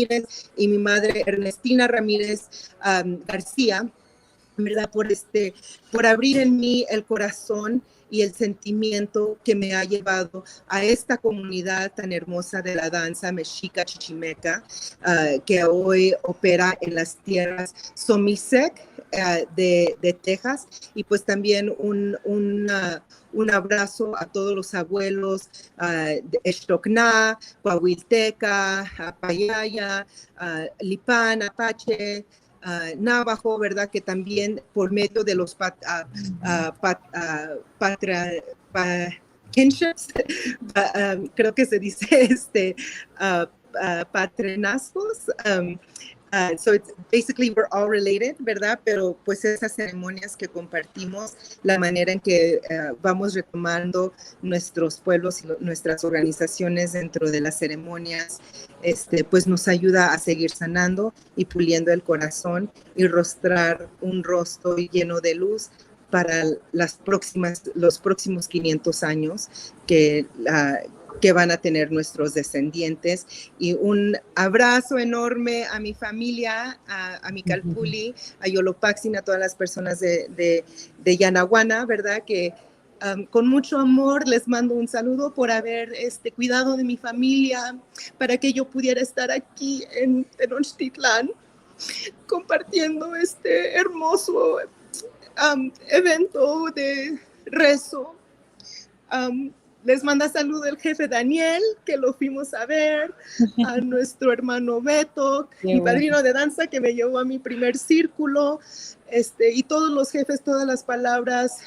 y mi madre, Ernestina Ramírez García, ¿verdad? Por abrir en mí el corazón y el sentimiento que me ha llevado a esta comunidad tan hermosa de la danza mexica chichimeca, que hoy opera en las tierras Somisec de Texas, y pues también un abrazo a todos los abuelos de Extocná, Coahuilteca, Payaya, Lipán, Apache, Navajo, ¿verdad? Que también por medio de los Kinships, creo que se dice patrenazgos. So it's basically we're all related, ¿verdad? Pero pues esas ceremonias que compartimos, la manera en que vamos retomando nuestros pueblos y nuestras organizaciones dentro de las ceremonias, pues nos ayuda a seguir sanando y puliendo el corazón y rostrar un rostro lleno de luz para los próximos 500 años que van a tener nuestros descendientes. Y un abrazo enorme a mi familia, a mi Kalpulli, a Yolopaxin, a todas las personas de Yanaguana, ¿verdad? Que con mucho amor les mando un saludo por haber cuidado de mi familia para que yo pudiera estar aquí en Tenochtitlán compartiendo este hermoso evento de rezo. Les manda saludo el jefe Daniel, que lo fuimos a ver, a nuestro hermano Beto, mi padrino de danza que me llevó a mi primer círculo, y todos los jefes, todas las palabras,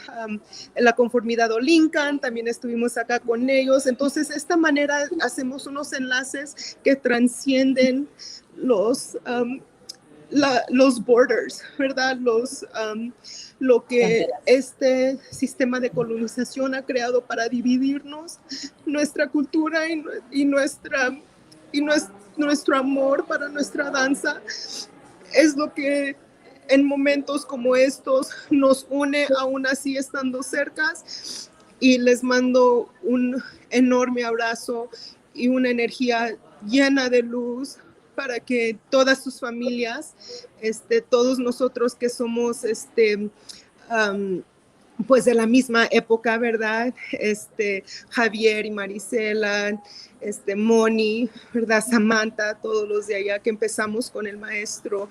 en la conformidad Olincan, también estuvimos acá con ellos. Entonces, de esta manera hacemos unos enlaces que transcienden los borders, ¿verdad? Lo que este sistema de colonización ha creado para dividirnos, nuestra cultura y nuestro amor para nuestra danza, es lo que en momentos como estos nos une, aún así estando cercas. Y les mando un enorme abrazo y una energía llena de luz para que todas sus familias, todos nosotros que somos pues de la misma época, ¿verdad? Javier y Marisela, Moni, ¿verdad? Samantha, todos los de allá que empezamos con el maestro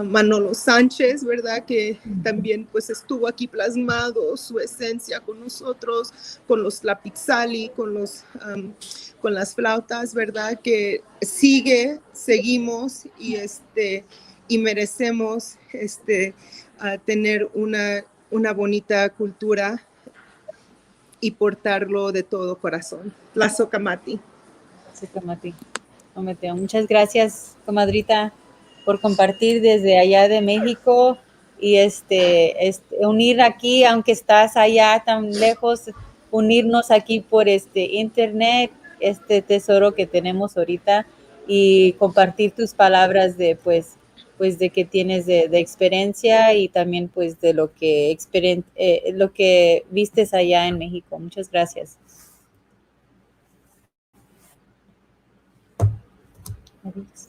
Manolo Sánchez, ¿verdad? Que también pues estuvo aquí plasmado su esencia con nosotros, con los lapitzali, con las flautas, ¿verdad? Que seguimos y merecemos tener una bonita cultura y portarlo de todo corazón. Tlazocamati. Muchas gracias, comadrita, por compartir desde allá de México y unir aquí, aunque estás allá tan lejos, unirnos aquí por internet, tesoro que tenemos ahorita, y compartir tus palabras de pues pues de que tienes de experiencia y también pues de lo que vistes allá en México. Muchas gracias. Adiós.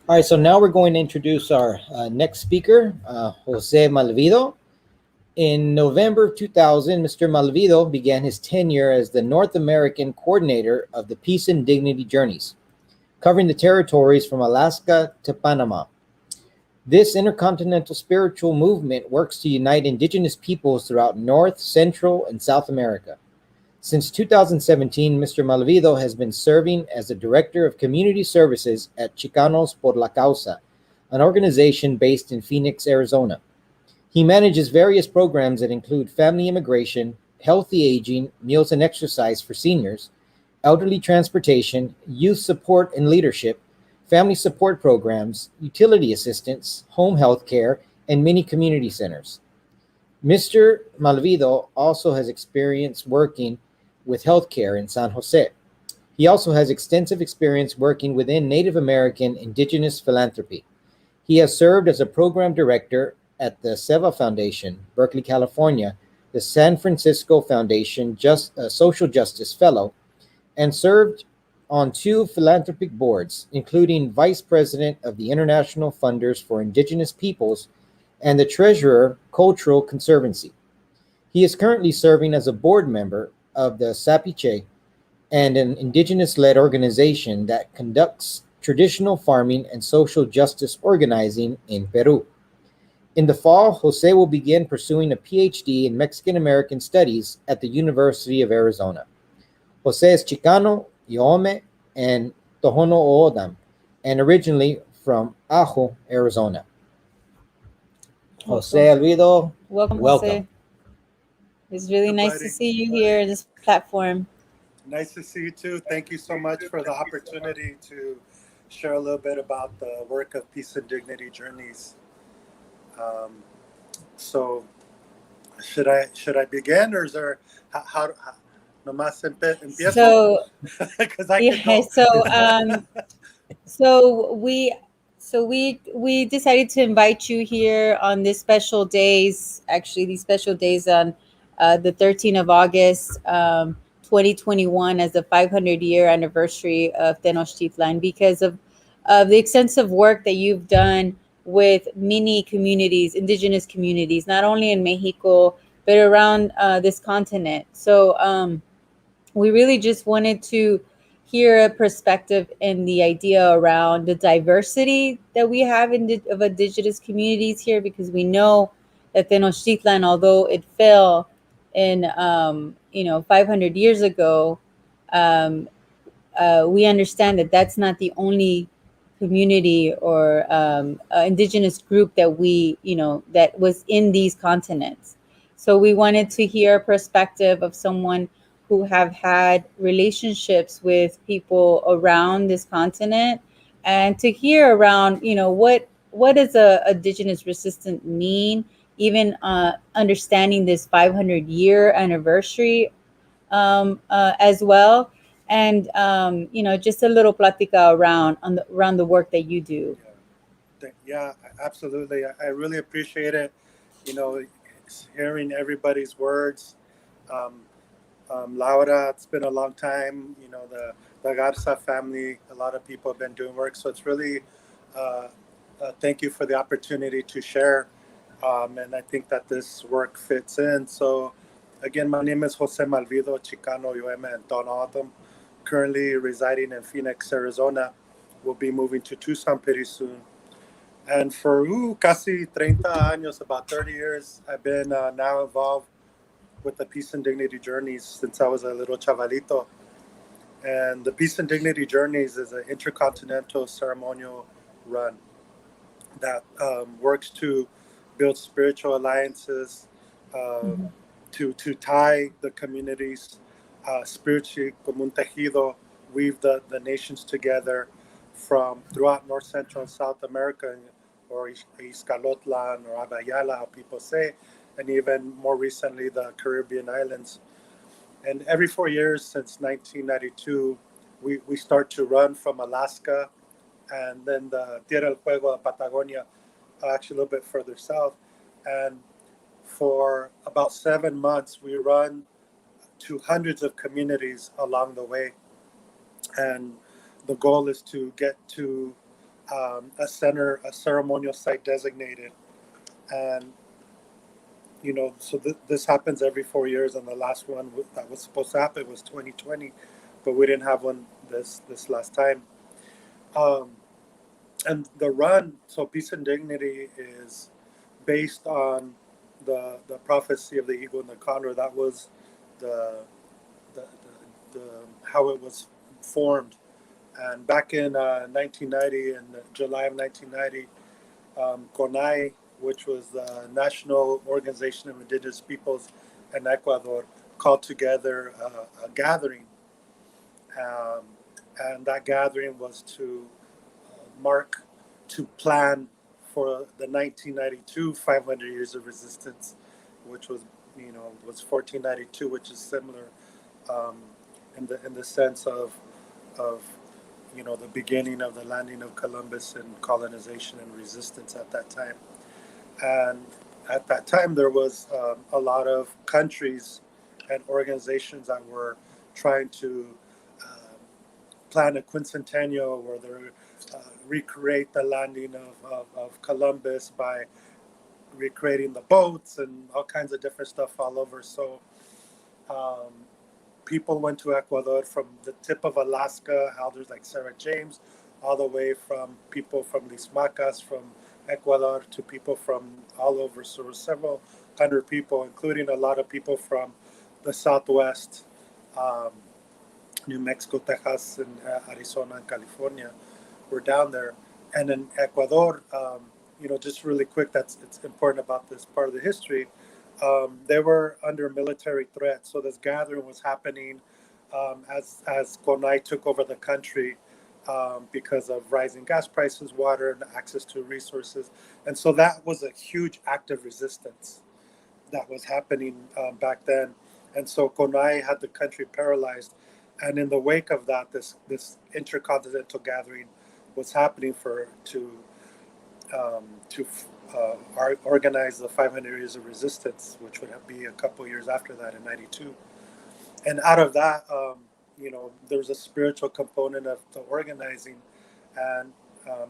All right, so now we're going to introduce our next speaker, Jose Malvido. In November of 2000, Mr. Malvido began his tenure as the North American coordinator of the Peace and Dignity Journeys, covering the territories from Alaska to Panama. This intercontinental spiritual movement works to unite indigenous peoples throughout North, Central, and South America. Since 2017, Mr. Malvido has been serving as the Director of Community Services at Chicanos por la Causa, an organization based in Phoenix, Arizona. He manages various programs that include family immigration, healthy aging, meals and exercise for seniors, elderly transportation, youth support and leadership, family support programs, utility assistance, home health care, and many community centers. Mr. Malvido also has experience working with healthcare in San Jose. He also has extensive experience working within Native American indigenous philanthropy. He has served as a program director at the Seva Foundation, Berkeley, California, the San Francisco Foundation Social Justice Fellow, and served on 2 philanthropic boards, including Vice President of the International Funders for Indigenous Peoples and the Treasurer, Cultural Conservancy. He is currently serving as a board member of the Sapiche, and an indigenous-led organization that conducts traditional farming and social justice organizing in Peru. In the fall, Jose will begin pursuing a PhD in Mexican-American Studies at the University of Arizona. Jose is Chicano, Yoeme, and Tohono O'odham, and originally from Ajo, Arizona. Jose Malvido, Welcome. Jose. It's really nice to see you here in this platform. Nice to see you too. Thank you so much for the opportunity to share a little bit about the work of Peace and Dignity Journeys. So, should I begin, or is there how nomás empiezo? So, because I can go. So we decided to invite you here on this special days. Actually, these special days on the 13th of August, 2021, as the 500-year anniversary of Tenochtitlan, because of the extensive work that you've done with many communities, indigenous communities, not only in Mexico but around this continent. So we really just wanted to hear a perspective and the idea around the diversity that we have of indigenous communities here, because we know that Tenochtitlan, although it fell in 500 years ago, we understand that that's not the only community or indigenous group that that was in these continents. So we wanted to hear a perspective of someone who have had relationships with people around this continent, and to hear around, what does a indigenous resistance mean, even understanding this 500-year anniversary as well. And just a little plática around the work that you do. Yeah, absolutely. I really appreciate it. Hearing everybody's words. Laura, it's been a long time. The Garza family, a lot of people have been doing work. So it's really thank you for the opportunity to share. And I think that this work fits in. So again, my name is Jose Malvido, Chicano, Yoeme, and Tohono. Currently residing in Phoenix, Arizona. We'll be moving to Tucson pretty soon. And for casi 30 años, about 30 years, I've been now involved with the Peace and Dignity Journeys since I was a little chavalito. And the Peace and Dignity Journeys is an intercontinental ceremonial run that works to build spiritual alliances, to tie the communities spiritually, como un tejido, weave the nations together from throughout North, Central, and South America, or Ixcalotlan, or Abayala, how people say, and even more recently, the Caribbean islands. And every 4 years since 1992, we start to run from Alaska and then the Tierra del Fuego, Patagonia, actually a little bit further south. And for about 7 months, we run to hundreds of communities along the way. And the goal is to get to a center, a ceremonial site designated. And, so this happens every 4 years. And the last one that was supposed to happen was 2020, but we didn't have one this last time. And the run, so Peace and Dignity, is based on the prophecy of the eagle and the condor. That was the how it was formed. And back in 1990, in July of 1990, CONAI, which was the National Organization of Indigenous Peoples in Ecuador, called together a gathering. And that gathering was to plan for the 1992 500 years of resistance, which was 1492, which is similar in the sense of the beginning of the landing of Columbus and colonization and resistance at that time. And at that time, there was a lot of countries and organizations that were trying to plan a quincentennial where they're recreate the landing of Columbus by recreating the boats and all kinds of different stuff all over. So people went to Ecuador from the tip of Alaska, elders like Sarah James, all the way from people from Las Macas, from Ecuador, to people from all over. So there were several hundred people, including a lot of people from the Southwest, New Mexico, Texas, and Arizona and California were down there. And in Ecuador, just really quick, it's important about this part of the history. They were under military threat. So this gathering was happening as CONAI took over the country because of rising gas prices, water, and access to resources. And so that was a huge act of resistance that was happening back then. And so CONAI had the country paralyzed. And in the wake of that, this intercontinental gathering was happening to organize the 500 years of resistance, which would be a couple years after that in 92. And out of that, there was a spiritual component of the organizing. And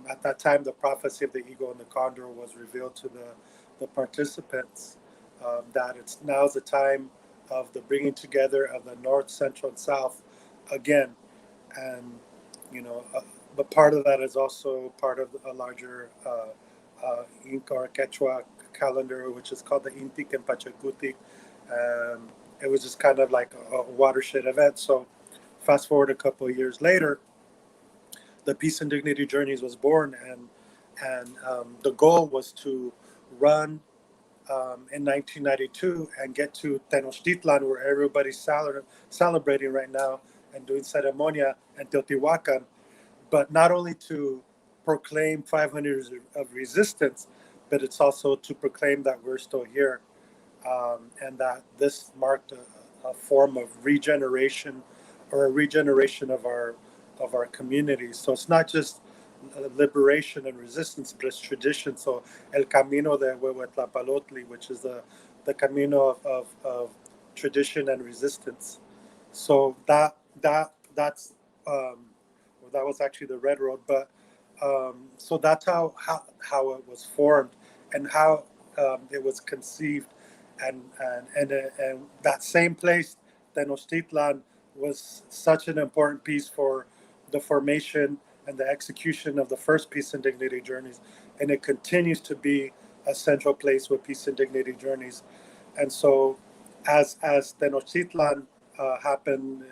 at that time, the prophecy of the eagle and the condor was revealed to the participants, that it's now's the time of the bringing together of the North, Central, and South again. And, but part of that is also part of a larger Inca or Quechua calendar, which is called the Intik and Pachacutic. It was just kind of like a watershed event. So fast forward a couple of years later, the Peace and Dignity Journeys was born, and the goal was to run in 1992 and get to Tenochtitlan, where everybody's celebrating right now and doing ceremonia, and Teotihuacan, but not only to proclaim 500 years of resistance, but it's also to proclaim that we're still here, and that this marked a form of regeneration, or a regeneration of our communities. So it's not just liberation and resistance, but it's tradition. So El Camino de Yohualtlahuiz, which is the camino of tradition and resistance. So that's that was actually the Red Road, but so that's how it was formed and how it was conceived, and that same place, Tenochtitlan, was such an important piece for the formation and the execution of the first Peace and Dignity Journeys, and it continues to be a central place with Peace and Dignity Journeys. And so as Tenochtitlan happened,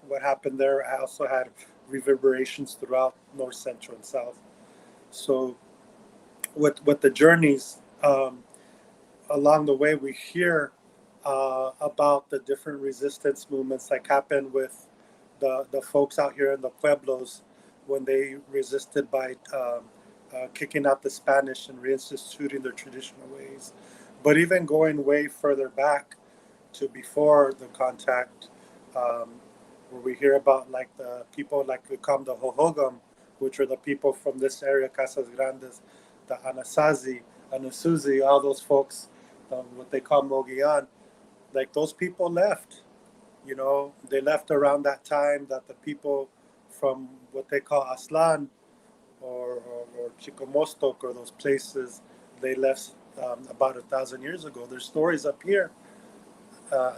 what happened there also had reverberations throughout North, Central, and South. So with the journeys, along the way, we hear about the different resistance movements like happened with the folks out here in the pueblos when they resisted by kicking out the Spanish and reinstituting their traditional ways. But even going way further back to before the contact, where we hear about like the people like we call the Hohogam, which are the people from this area, Casas Grandes, the Anasazi, Anasuzi, all those folks, what they call Mogollon, like those people left. They left around that time that the people from what they call Aslan or Chicomostoc or those places, they left about 1,000 years ago. There's stories up here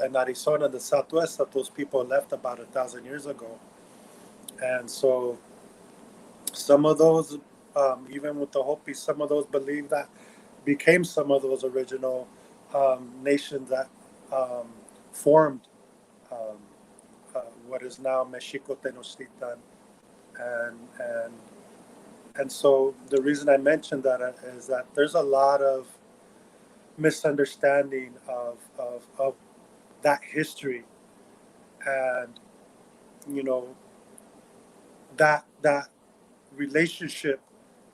in Arizona, the Southwest, that those people left about 1,000 years ago. And so some of those, even with the Hopi, some of those believe that became some of those original nations that formed what is now Mexico Tenochtitlan. And so the reason I mentioned that is that there's a lot of misunderstanding of that history, and that relationship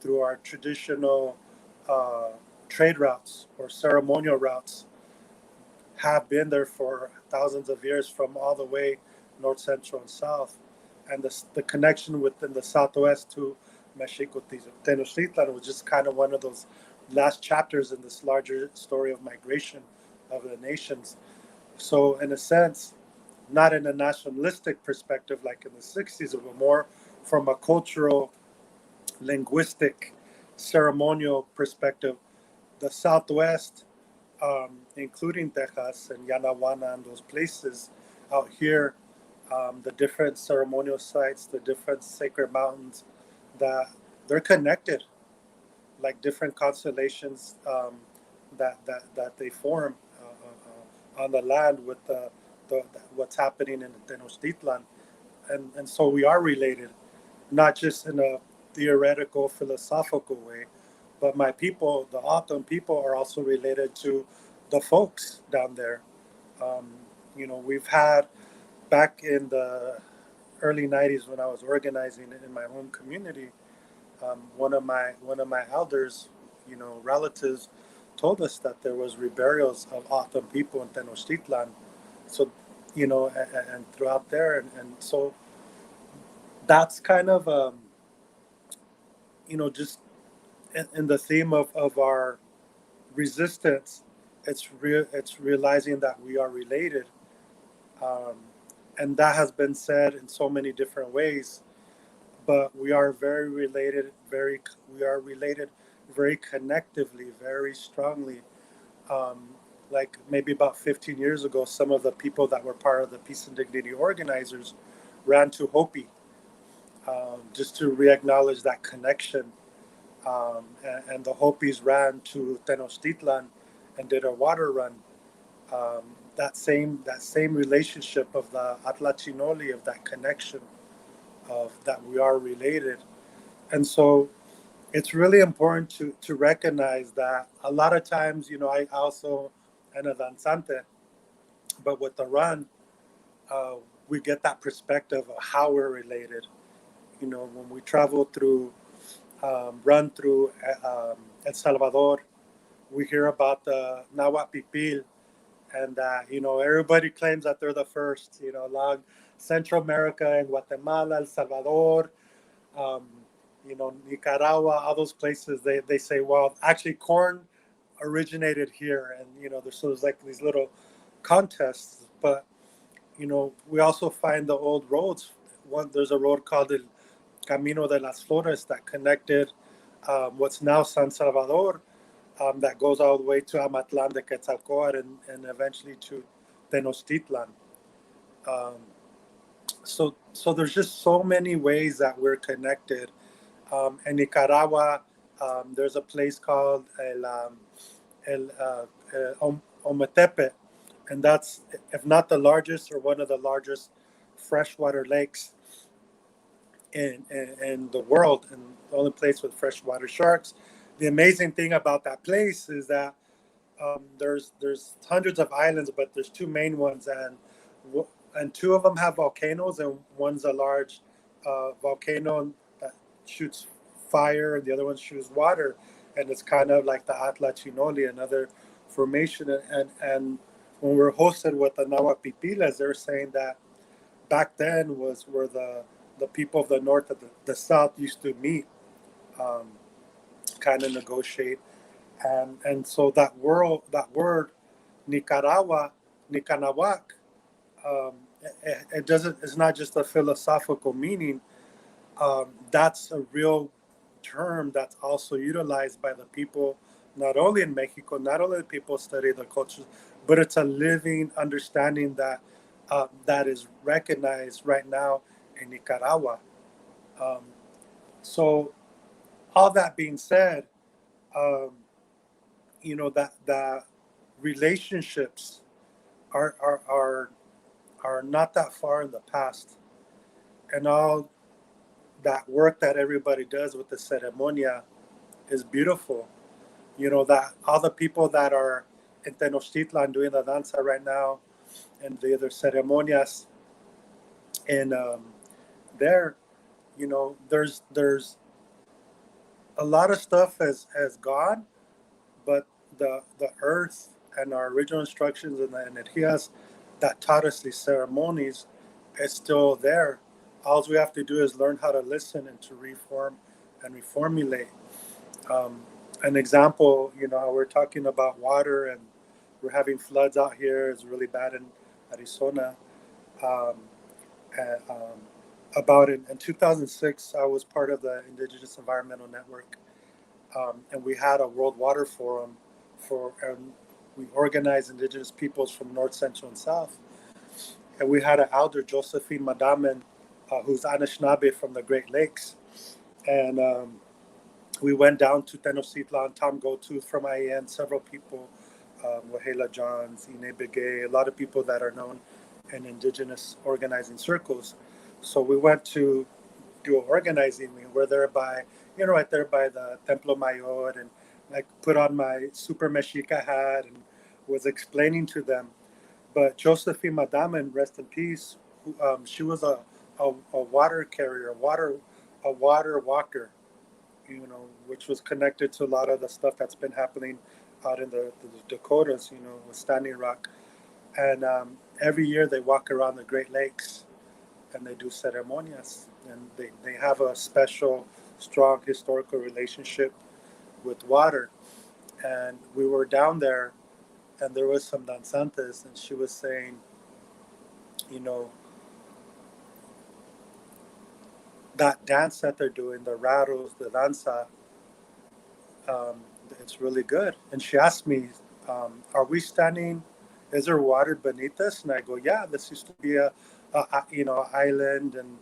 through our traditional trade routes or ceremonial routes have been there for thousands of years, from all the way North, Central, and South. And the connection within the Southwest to Mexico Tenochtitlan was just kind of one of those last chapters in this larger story of migration of the nations. So in a sense, not in a nationalistic perspective like in the 60s, but more from a cultural, linguistic, ceremonial perspective, the Southwest, including Texas and Yanaguana and those places out here, the different ceremonial sites, the different sacred mountains, that they're connected, like different constellations that they form on the land with the what's happening in Tenochtitlan. And so we are related, not just in a theoretical, philosophical way, but my people, the O'odham people, are also related to the folks down there. We've had, back in the early 90s when I was organizing in my home community, one of my elders, relatives, told us that there was reburials of O'odham people in Tenochtitlan. So, and throughout there, and so that's kind of, just in the theme of our resistance. It's realizing that we are related, and that has been said in so many different ways. But we are very related, very connectively, very strongly. Like maybe about 15 years ago, some of the people that were part of the Peace and Dignity organizers ran to Hopi, just to re-acknowledge that connection. And the Hopis ran to Tenochtitlan and did a water run. That same relationship of the Atlachinoli, of that connection, of that we are related. And so it's really important to recognize that a lot of times, I also am a danzante, but with the run, we get that perspective of how we're related. When we travel through, run through El Salvador, we hear about the Nahuatl Pipil, and everybody claims that they're the first, along Central America and Guatemala, El Salvador, Nicaragua, all those places. They say, well, actually, corn originated here, and there's like these little contests. But we also find the old roads. There's a road called El Camino de las Flores that connected what's now San Salvador, that goes all the way to Amatlan de Quetzalcoatl and eventually to Tenochtitlan. So there's just so many ways that we're connected. And Nicaragua There's a place called Ometepe, and that's, if not the largest, or one of the largest freshwater lakes in the world, and the only place with freshwater sharks. The amazing thing about that place is that there's hundreds of islands, but there's two main ones, and two of them have volcanoes, and one's a large volcano that shoots fire, and the other one shoots water, and it's kind of like the Atla Chinoli, another formation. And when we're hosted with the Nahuapipilas, they're saying that back then was where the people of the north and the south used to meet, kind of negotiate, and so that word Nicaragua, Nicanawak, it's not just a philosophical meaning. That's a real term that's also utilized by the people, not only in Mexico, not only the people study the cultures, but it's a living understanding that is recognized right now in Nicaragua. So all that being said, that relationships are not that far in the past, and all that work that everybody does with the ceremonia is beautiful. That all the people that are in Tenochtitlan doing the danza right now, and the other ceremonias, and there, there's a lot of stuff has gone, but the earth and our original instructions and the energias that taught us these ceremonies is still there. All we have to do is learn how to listen and to reform and reformulate. An example, we're talking about water, and we're having floods out here. It's really bad in Arizona. About in 2006, I was part of the Indigenous Environmental Network, and we had a World Water Forum and we organized Indigenous peoples from North, Central, and South. And we had an elder, Josephine Madamen, who's Anishinaabe from the Great Lakes. And we went down to Tenochtitlan, Tom Gotooth from IAN, several people, Wahela Johns, Ine Begay, a lot of people that are known in Indigenous organizing circles. So we went to do organizing. We were there right there by the Templo Mayor, and I put on my super Mexica hat and was explaining to them. But Josephine Madamen, rest in peace, she was a water carrier, a water walker, which was connected to a lot of the stuff that's been happening out in the Dakotas, with Standing Rock. And every year they walk around the Great Lakes and they do ceremonias. And they have a special, strong historical relationship with water. And we were down there, and there was some danzantes, and she was saying, that dance that they're doing, the raros, the danza, it's really good. And she asked me, are we standing, is there water beneath us? And I go, yeah, this used to be a island, and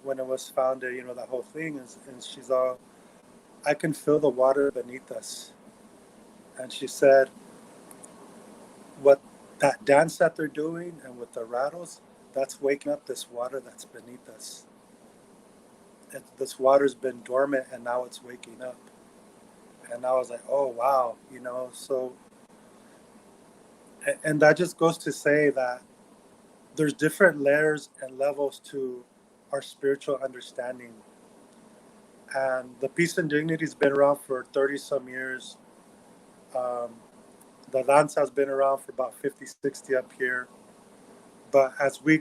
when it was founded, that whole thing. And she's all, I can feel the water beneath us. And she said, what that dance that they're doing and with the rattles, that's waking up this water that's beneath us. This water's been dormant, and now it's waking up. And I was like, oh, wow, so, and that just goes to say that there's different layers and levels to our spiritual understanding. And the Peace and Dignity has been around for 30 some years. The Danza has been around for about 50, 60 up here. But as we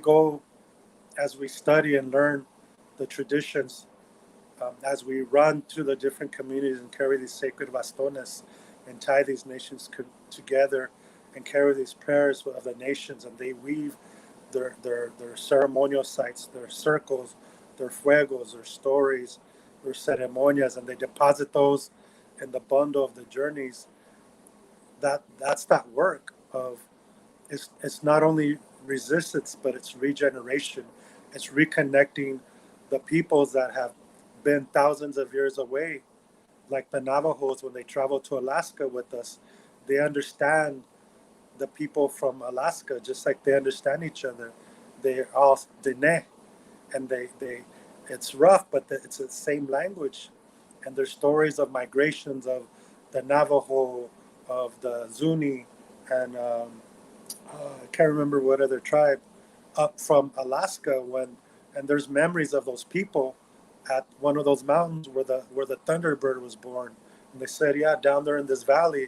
study and learn the traditions, as we run to the different communities and carry these sacred bastones and tie these nations together and carry these prayers of the nations, and they weave their ceremonial sites, their circles, their fuegos, their stories, their ceremonias, and they deposit those in the bundle of the journeys. That's that work of, it's not only resistance, but it's regeneration. It's reconnecting the peoples that have been thousands of years away like the Navajos, when they travel to Alaska with us, they understand the people from Alaska just like they understand each other. They're all Dene, and they it's rough, but it's the same language. And there's stories of migrations of the Navajo, of the Zuni, and I can't remember what other tribe up from Alaska and there's memories of those people at one of those mountains where the Thunderbird was born. And they said, yeah, down there in this valley,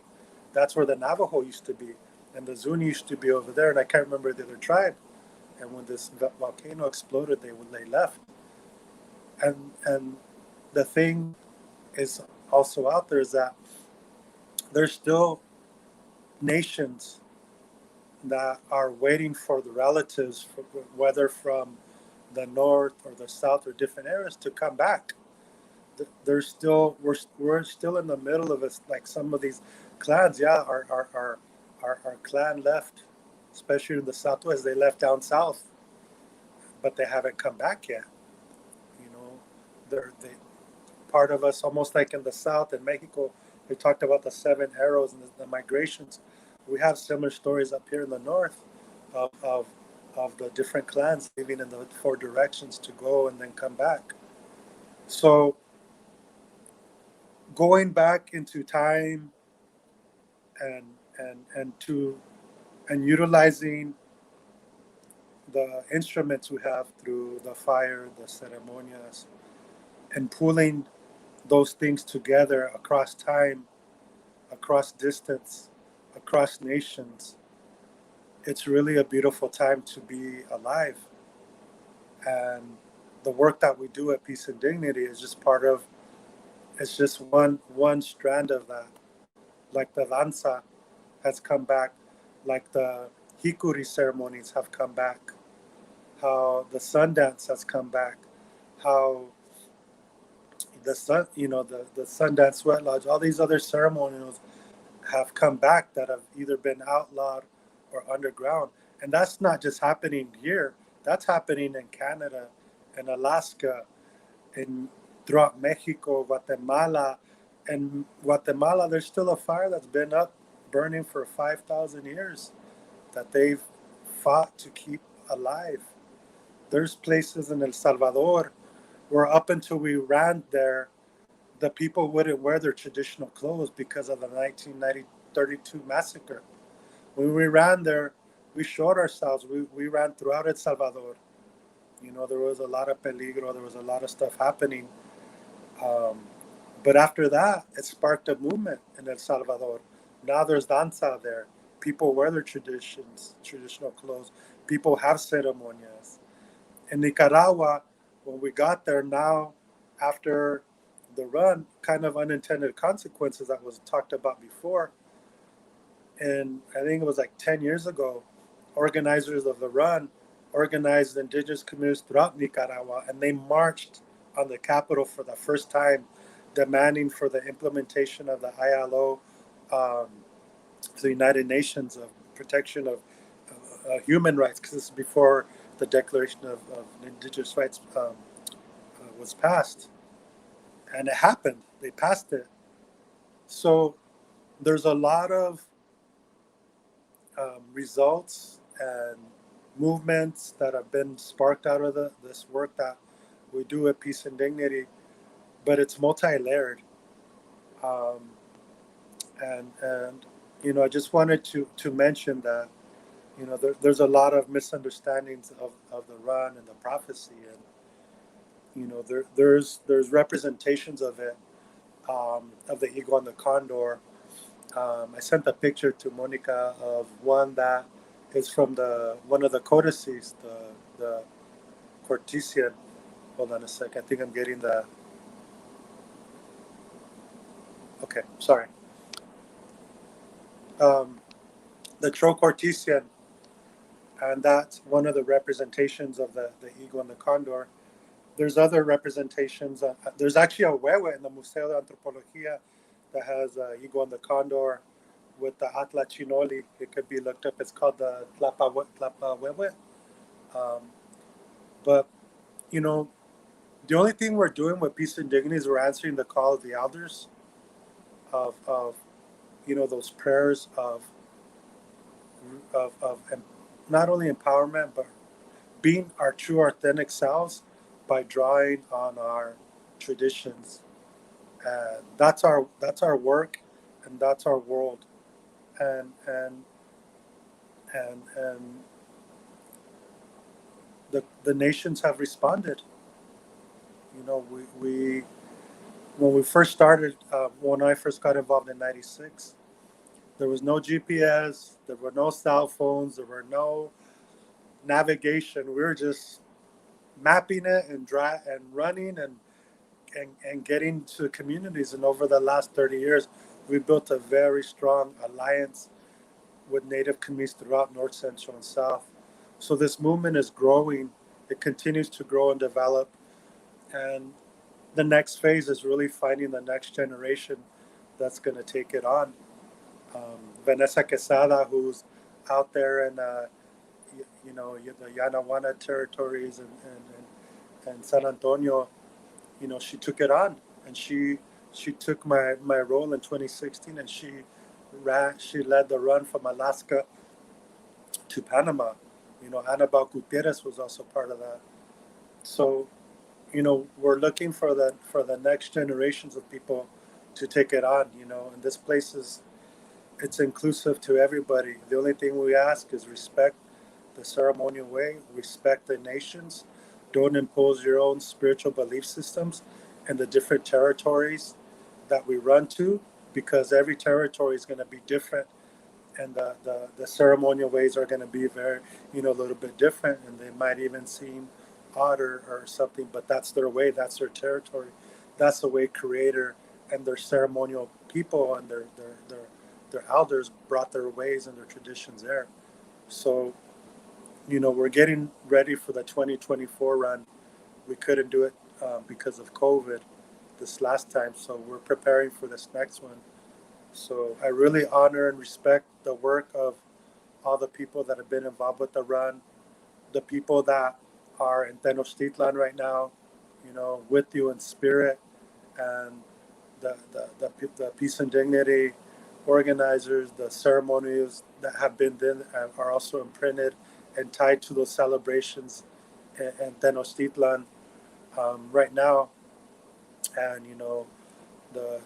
that's where the Navajo used to be, and the Zuni used to be over there. And I can't remember the other tribe. And when this volcano exploded, they left. And the thing is also out there is that there's still nations that are waiting for the relatives, whether from the north or the south or different areas, to come back. There's still we're still in the middle of it. Like some of these clans, yeah, our clan left, especially in the southwest. They left down south, but they haven't come back yet. You know, they part of us, almost like in the south in Mexico. They talked about the 7 arrows and the migrations. We have similar stories up here in the north of the different clans leaving in the 4 directions to go and then come back. So going back into time and utilizing the instruments we have through the fire, the ceremonias, and pulling those things together across time, across distance, across nations. It's really a beautiful time to be alive. And the work that we do at Peace and Dignity is just it's just one strand of that. Like the Danza has come back, like the Hikuri ceremonies have come back, how the Sundance has come back, how the sun, the Sundance Sweat Lodge, all these other ceremonials have come back that have either been outlawed or underground. And that's not just happening here. That's happening in Canada, in Alaska, in throughout Mexico, Guatemala. And Guatemala, there's still a fire that's been up burning for 5,000 years that they've fought to keep alive. There's places in El Salvador where up until we ran there, the people wouldn't wear their traditional clothes because of the 1932 massacre. When we ran there, we showed ourselves. We ran throughout El Salvador. There was a lot of peligro. There was a lot of stuff happening. But after that, it sparked a movement in El Salvador. Now there's danza there. People wear their traditional clothes. People have ceremonias. In Nicaragua, when we got there now, after the run, kind of unintended consequences that was talked about before, and I think it was like 10 years ago, organizers of the run organized indigenous communities throughout Nicaragua, and they marched on the capital for the first time, demanding for the implementation of the ILO, the United Nations of protection of human rights, because this is before the Declaration of Indigenous Rights was passed. And it happened. They passed it. So there's a lot of results and movements that have been sparked out of this work that we do at Peace and Dignity, but it's multi-layered. And I just wanted to mention that there's a lot of misunderstandings of the run and the prophecy, and there's representations of it, of the eagle and the condor. I sent a picture to Monica of one that is from one of the codices, the Cortesian. Hold on a sec. I think I'm getting the. Okay, sorry. The Tro-Cortesian, and that's one of the representations of the eagle and the condor. There's other representations. There's actually a huehue in the Museo de Antropología that has eagle and the condor with the Atla Chinoli. It could be looked up. It's called the Tlapa huehue. But, the only thing we're doing with Peace and Dignity is we're answering the call of the elders. of those prayers of not only empowerment, but being our true authentic selves by drawing on our traditions. And that's our work, and that's our world. And the nations have responded. We when we first started, when I first got involved in '96, there was no GPS, there were no cell phones, there were no navigation. We were just mapping it and running and getting to communities. And over the last 30 years, we built a very strong alliance with Native communities throughout North, Central, and South. So this movement is growing. It continues to grow and develop. And the next phase is really finding the next generation that's going to take it on. Vanessa Quesada, who's out there in the Yanaguana territories and San Antonio, she took it on, and she took my role in 2016, and she led the run from Alaska to Panama. Anabel Gutierrez was also part of that. So, we're looking for the next generations of people to take it on. And this place it's inclusive to everybody. The only thing we ask is respect the ceremonial way, respect the nations, don't impose your own spiritual belief systems and the different territories that we run to, because every territory is going to be different, and the ceremonial ways are going to be very, a little bit different, and they might even seem odd or something, but that's their way, that's their territory, that's the way Creator and their ceremonial people and their elders brought their ways and their traditions there. So, we're getting ready for the 2024 run. We couldn't do it because of COVID this last time, so we're preparing for this next one. So I really honor and respect the work of all the people that have been involved with the run, the people that are in Tenochtitlan right now, with you in spirit, and the Peace and Dignity organizers, the ceremonies that have been then are also imprinted and tied to those celebrations in Tenochtitlan right now. And the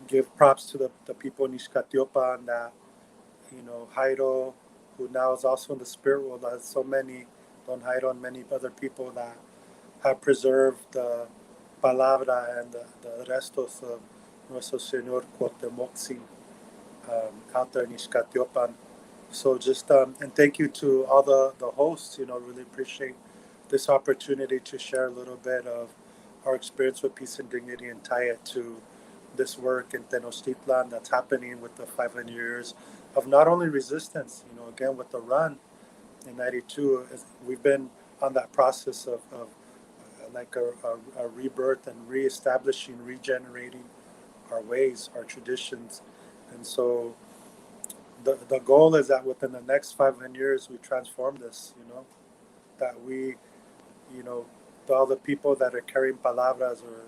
give props to the people in Ixtactiopan, that Jairo, who now is also in the spirit world, as so many, Don Jairo and many other people that have preserved the palabra and the restos of Nuestro Señor Cuauhtemoc out there in Ixtactiopan. So just and thank you to all the hosts. Really appreciate this opportunity to share a little bit of our experience with Peace and Dignity and tie it to this work in Tenochtitlan that's happening with the 500 years of not only resistance, again with the run in '92, we've been on that process of like a rebirth and reestablishing, regenerating our ways, our traditions. And so the goal is that within the next 500 years, we transform this, that we, all the people that are carrying palabras or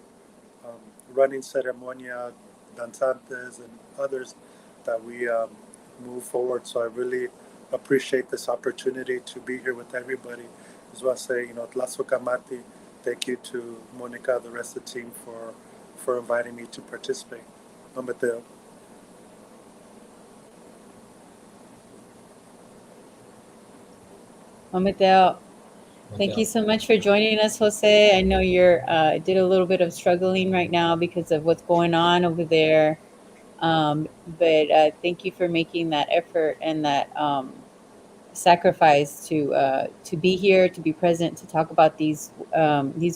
running ceremonia, danzantes, and others, that we move forward. So I really appreciate this opportunity to be here with everybody. I just want to say, Tlazokamati, thank you to Monica, the rest of the team for inviting me to participate. Mameteo. Mameteo, thank you so much for joining us, Jose. I know you're did a little bit of struggling right now because of what's going on over there. But thank you for making that effort and that sacrifice to be here, to be present, to talk about these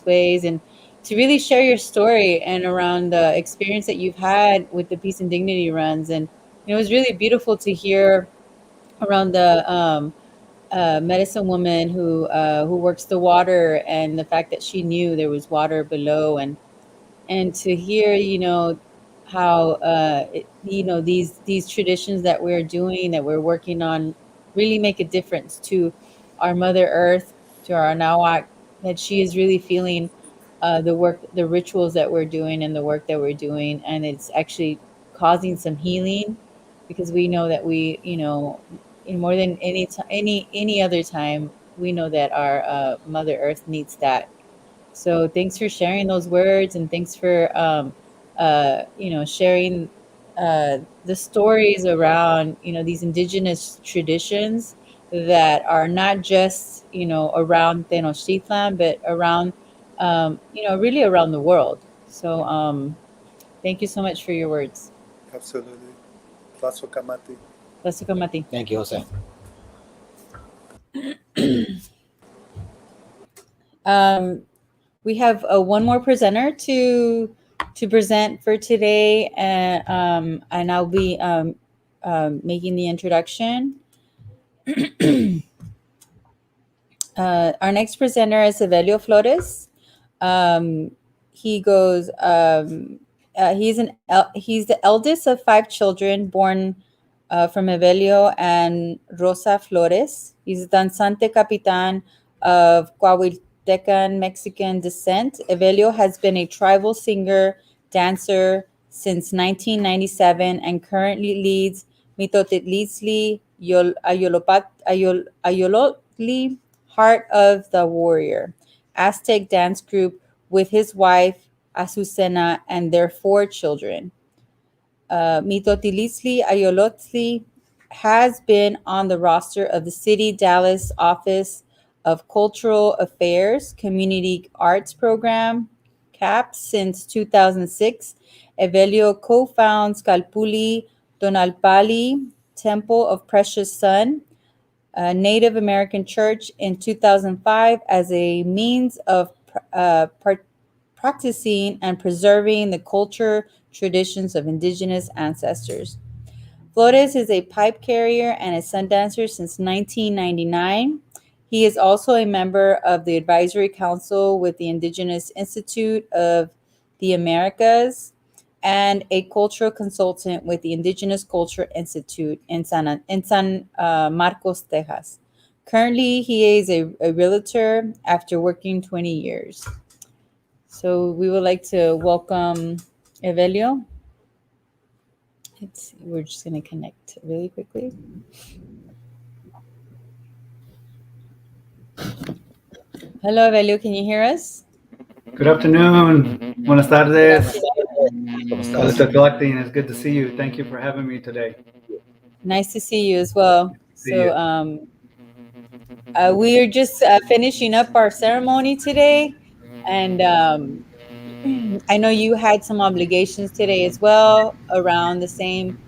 ways, and to really share your story and around the experience that you've had with the Peace and Dignity runs. And it was really beautiful to hear around the medicine woman who works the water, and the fact that she knew there was water below, and to hear how these traditions that we're doing, that we're working on, really make a difference to our Mother Earth, to our Nawak, that she is really feeling the work, the rituals that we're doing, and the work that we're doing, and it's actually causing some healing, because we know that we, in more than any other time, we know that our Mother Earth needs that. So thanks for sharing those words, and thanks for sharing the stories around these indigenous traditions that are not just around Tenochtitlan, but around really around the world. So thank you so much for your words. Absolutely. Tlasukamati. Tlasukamati. Thank you, Jose. We have one more presenter to present for today, and I'll be making the introduction. Our next presenter is Evelio Flores. He goes. He's the eldest of 5 children born from Evelio and Rosa Flores. He's danzante capitan of Coahuiltecan Mexican descent. Evelio has been a tribal singer, dancer since 1997, and currently leads Mitotiliztli, Yaoyollohtli, Heart of the Warrior, Aztec dance group with his wife Azucena and their 4 children. Mitotiliztli Yaoyollohtli has been on the roster of the City Dallas Office of Cultural Affairs Community Arts Program, CAP, since 2006. Evelio co-founds Kalpulli Tonalpilli Temple of Precious Sun, a Native American church, in 2005 as a means of practicing and preserving the culture traditions of indigenous ancestors. Flores is a pipe carrier and a sun dancer since 1999. He is also a member of the advisory council with the Indigenous Institute of the Americas and a cultural consultant with the Indigenous Culture Institute in San Marcos, Texas. Currently, he is a realtor after working 20 years. So we would like to welcome Evelio. We're just going to connect really quickly. Hello, Evelio. Can you hear us? Good afternoon. Buenas tardes. It's good to see you. Thank you for having me today. Nice to see you as well. So we are just finishing up our ceremony today, and I know you had some obligations today as well around the same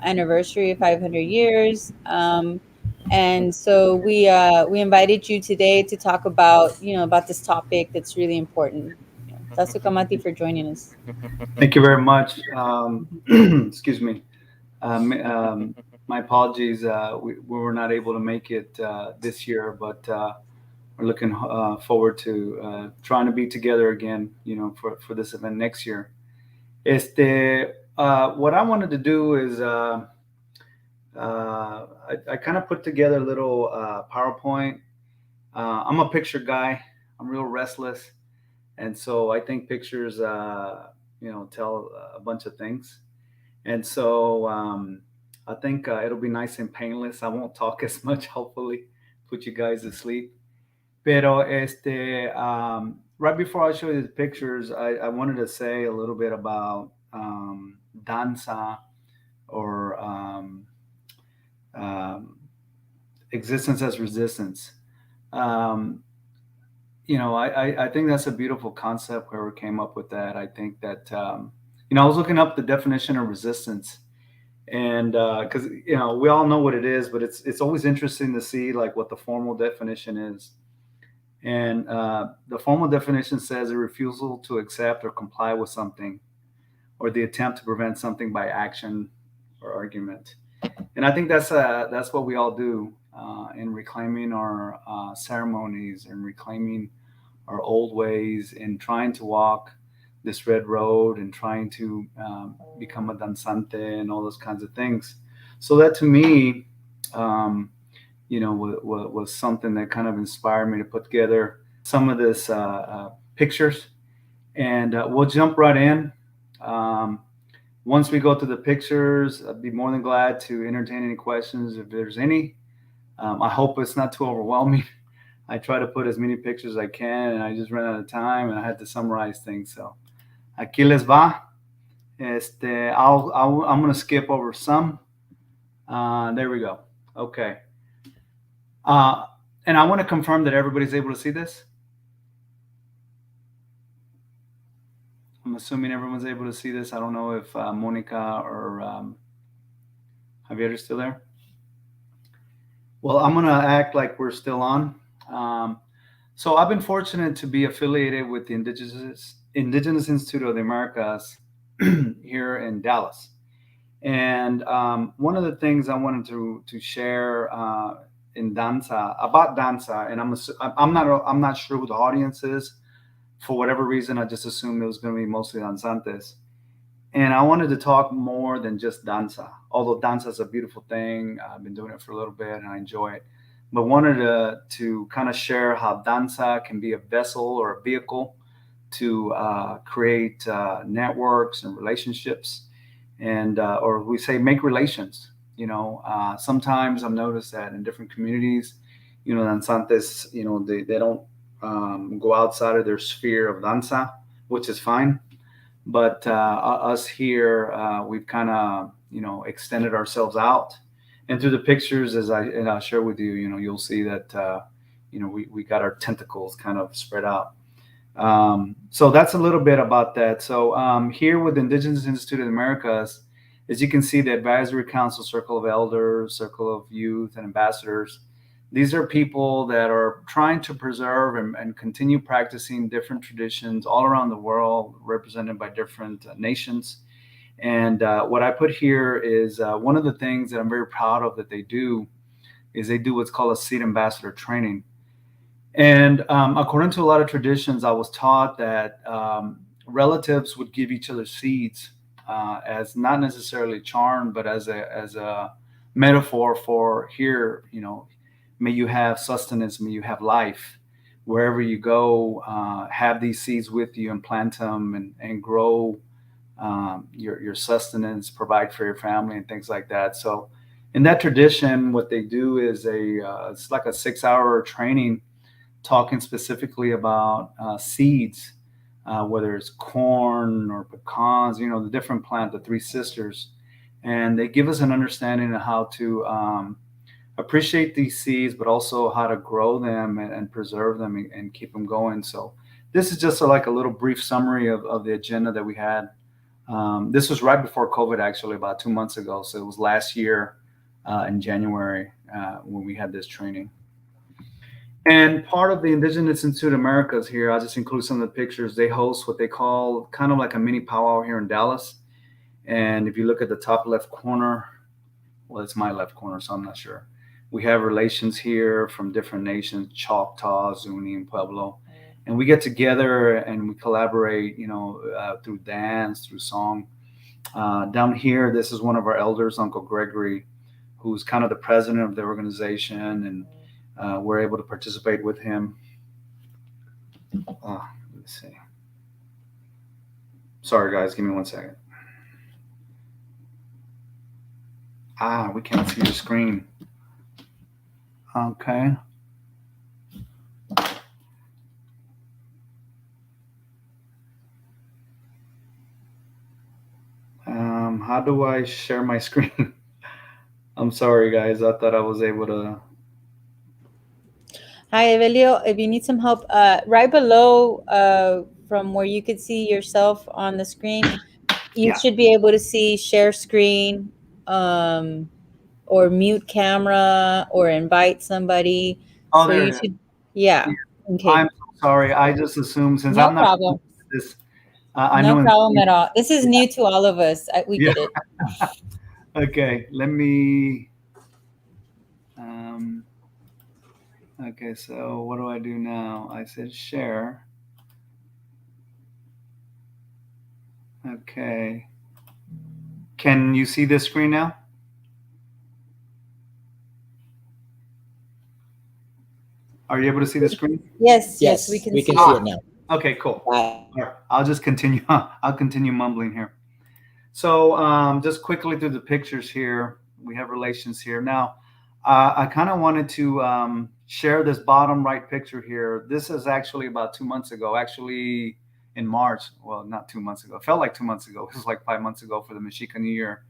anniversary of 500 years. And so we invited you today to talk about this topic that's really important. Tasukamati for joining us. Thank you very much. Excuse me. My apologies. We were not able to make it this year, but we're looking forward to trying to be together again, for this event next year. What I wanted to do is I kind of put together a little PowerPoint. I'm a picture guy. I'm real restless. And so I think pictures, tell a bunch of things. And so I think it'll be nice and painless. I won't talk as much, hopefully, put you guys to sleep. Pero right before I show you the pictures, I wanted to say a little bit about Danza, or existence as resistance. I think that's a beautiful concept. Whoever came up with that, I think that I was looking up the definition of resistance, and because we all know what it is, but it's always interesting to see like what the formal definition is. And the formal definition says a refusal to accept or comply with something, or the attempt to prevent something by action or argument. And I think that's what we all do in reclaiming our ceremonies and reclaiming our old ways, and trying to walk this red road, and trying to become a danzante and all those kinds of things. So that to me, was something that kind of inspired me to put together some of this pictures. And we'll jump right in. Once we go to the pictures, I'd be more than glad to entertain any questions if there's any. I hope it's not too overwhelming. I try to put as many pictures as I can, and I just ran out of time, and I had to summarize things. So, aquí les va. I'm going to skip over some. There we go. Okay. And I want to confirm that everybody's able to see this. I'm assuming everyone's able to see this. I don't know if Monica or Javier is still there. Well, I'm going to act like we're still on. So I've been fortunate to be affiliated with the Indigenous Institute of the Americas here in Dallas. And one of the things I wanted to share in Danza, about Danza, and I'm not sure who the audience is. For whatever reason, I just assumed it was going to be mostly danzantes. And I wanted to talk more than just danza, although danza is a beautiful thing. I've been doing it for a little bit and I enjoy it. But wanted to kind of share how danza can be a vessel or a vehicle to create networks and relationships, and or we say make relations. Sometimes I've noticed that in different communities, danzantes, they don't go outside of their sphere of danza, which is fine. But us here, we've kind of, extended ourselves out. And through the pictures, I'll share with you, you'll see that, we got our tentacles kind of spread out. So that's a little bit about that. So here with the Indigenous Institute of the Americas, as you can see, the Advisory Council, Circle of Elders, Circle of Youth, and Ambassadors, these are people that are trying to preserve and continue practicing different traditions all around the world, represented by different nations. And what I put here is one of the things that I'm very proud of that they do is they do what's called a seed ambassador training. And according to a lot of traditions, I was taught that relatives would give each other seeds as not necessarily charm, but as a metaphor for here, may you have sustenance, may you have life. Wherever you go, have these seeds with you and plant them and grow your sustenance, provide for your family and things like that. So in that tradition, what they do is it's like a 6-hour training talking specifically about seeds, whether it's corn or pecans, the different plant, the three sisters. And they give us an understanding of how to appreciate these seeds, but also how to grow them and preserve them and keep them going. So this is just like a little brief summary of the agenda that we had. This was right before COVID, actually, about 2 months ago. So it was last year in January when we had this training. And part of the Indigenous Institute of Americas here, I'll just include some of the pictures. They host what they call kind of like a mini powwow here in Dallas. And if you look at the top left corner, well, it's my left corner, so I'm not sure. We have relations here from different nations, Choctaw, Zuni, and Pueblo. And we get together and we collaborate, through dance, through song. Down here, this is one of our elders, Uncle Gregory, who's kind of the president of the organization. And we're able to participate with him. Let me see. Sorry, guys, give me 1 second. We can't see your screen. Okay. How do I share my screen? I'm sorry, guys. I thought I was able to. Hi, Evelio. If you need some help, right below from where you could see yourself on the screen, you should be able to see share screen, or mute camera, or invite somebody. Oh, so there you it should, yeah. Okay. I'm sorry. I just assumed since No I'm not problem. this. No problem at all. This is new to all of us. We get it. Okay, let me. Okay, so what do I do now? I said share. Okay. Can you see this screen now? Are you able to see the screen? Yes, we can see it now. Okay, cool. All right, I'll just continue. I'll continue mumbling here. So just quickly through the pictures here, we have relations here. Now, I kind of wanted to share this bottom right picture here. This is actually about 2 months ago, actually in March. Well, not 2 months ago. It felt like 2 months ago. It was like 5 months ago for the Mexican New Year.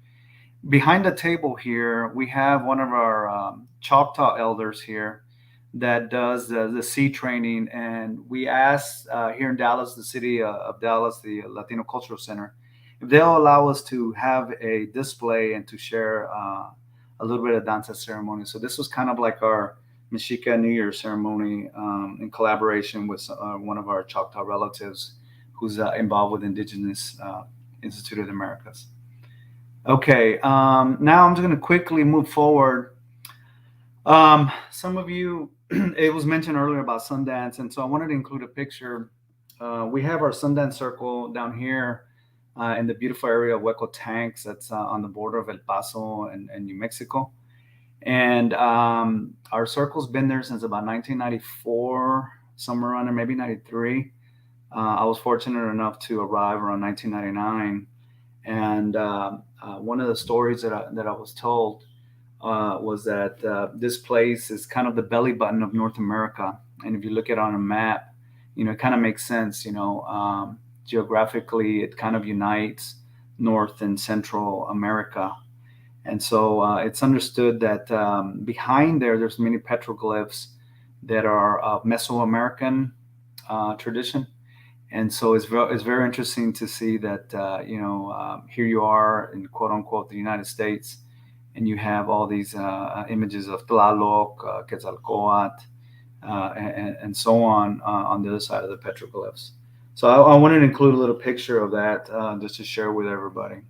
Behind the table here, we have one of our Choctaw elders here that does the sea training. And we asked here in Dallas, the city of Dallas, the Latino Cultural Center, if they'll allow us to have a display and to share a little bit of danza ceremony. So this was kind of like our Mexica New Year ceremony in collaboration with one of our Choctaw relatives who's involved with Indigenous Institute of the Americas. Okay, now I'm just going to quickly move forward. Some of you, it was mentioned earlier about Sundance, and so I wanted to include a picture. We have our Sundance circle down here in the beautiful area of Hueco Tanks. That's on the border of El Paso and New Mexico. And our circle's been there since about 1994, somewhere around there, maybe 93. I was fortunate enough to arrive around 1999. And one of the stories that I was told was that this place is kind of the belly button of North America. And if you look at it on a map, it kind of makes sense, geographically, it kind of unites North and Central America. And so it's understood that behind there's many petroglyphs that are of Mesoamerican tradition. And so it's very interesting to see that, here you are in quote unquote the United States, and you have all these images of Tlaloc, Quetzalcoatl, and so on the other side of the petroglyphs. So I wanted to include a little picture of that just to share with everybody.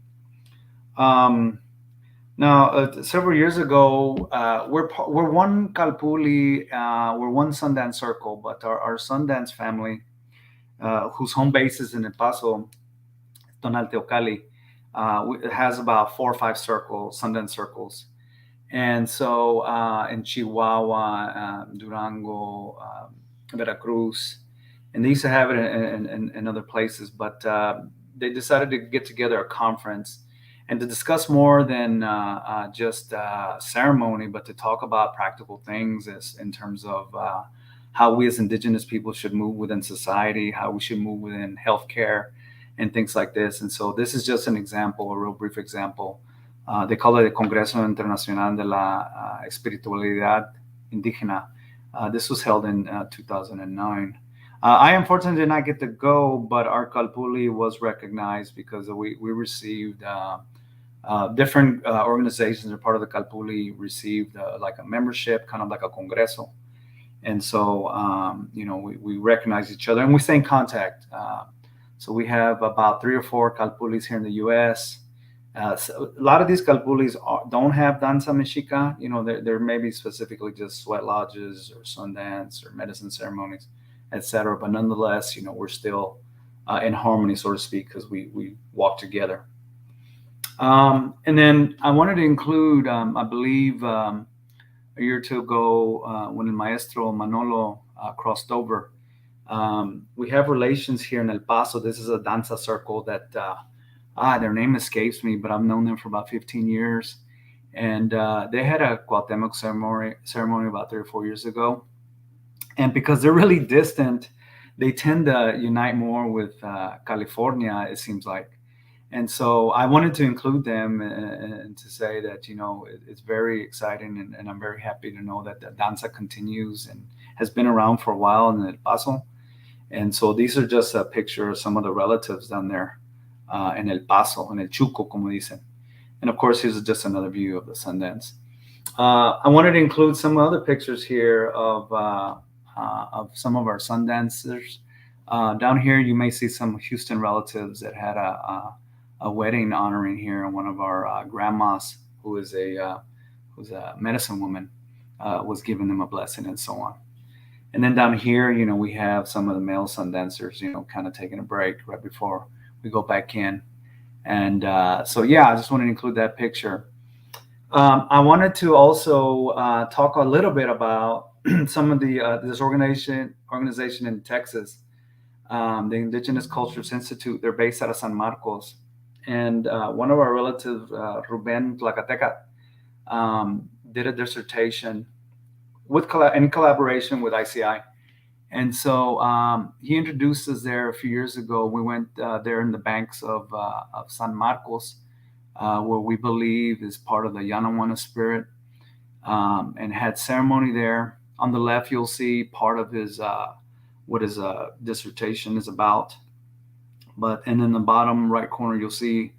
Now, several years ago, we're one Kalpulli, we're one Sundance circle, but our Sundance family, whose home base is in El Paso, Tonalpilli, has about 4 or 5 Sundance circles. And so in Chihuahua, Durango, Veracruz, and they used to have it in other places, but they decided to get together a conference and to discuss more than just ceremony, but to talk about practical things in terms of how we as Indigenous people should move within society, how we should move within healthcare, and things like this. And so this is just an example, a real brief example. They call it the Congreso Internacional de la Espiritualidad Indígena. This was held in 2009. I unfortunately did not get to go, but our Kalpulli was recognized because we received different organizations are part of the Kalpulli received like a membership, kind of like a Congreso. And so, we recognize each other and we stay in contact. So we have about 3 or 4 Kalpullis here in the U.S. So a lot of these Kalpullis don't have Danza Mexica. They're maybe specifically just sweat lodges or Sundance or medicine ceremonies, etc. But nonetheless, we're still in harmony, so to speak, because we walk together. And then I wanted to include, I believe, a year or two ago, when El Maestro Manolo crossed over. We have relations here in El Paso. This is a danza circle that their name escapes me, but I've known them for about 15 years. And they had a Cuauhtémoc ceremony about 3 or 4 years ago. And because they're really distant, they tend to unite more with California, it seems like. And so I wanted to include them and to say that, it's very exciting. And I'm very happy to know that the danza continues and has been around for a while in El Paso. And so these are just a picture of some of the relatives down there in El Paso, in El Chuco, como dicen. And of course, here's just another view of the Sundance. I wanted to include some other pictures here of some of our Sundancers. Down here, you may see some Houston relatives that had a wedding honoring here, and one of our grandmas, who is a medicine woman, was giving them a blessing and so on. And then down here, we have some of the male Sundancers, kind of taking a break right before we go back in. And so, I just wanted to include that picture. I wanted to also talk a little bit about some of this organization in Texas, the Indigenous Cultures Institute. They're based out of San Marcos, And one of our relatives, Ruben Tlacateca, did a dissertation in collaboration with ICI. And so he introduced us there a few years ago. We went there in the banks of San Marcos, where we believe is part of the Yanawana spirit, and had ceremony there. On the left, you'll see part of his what his dissertation is about. And in the bottom right corner, you'll see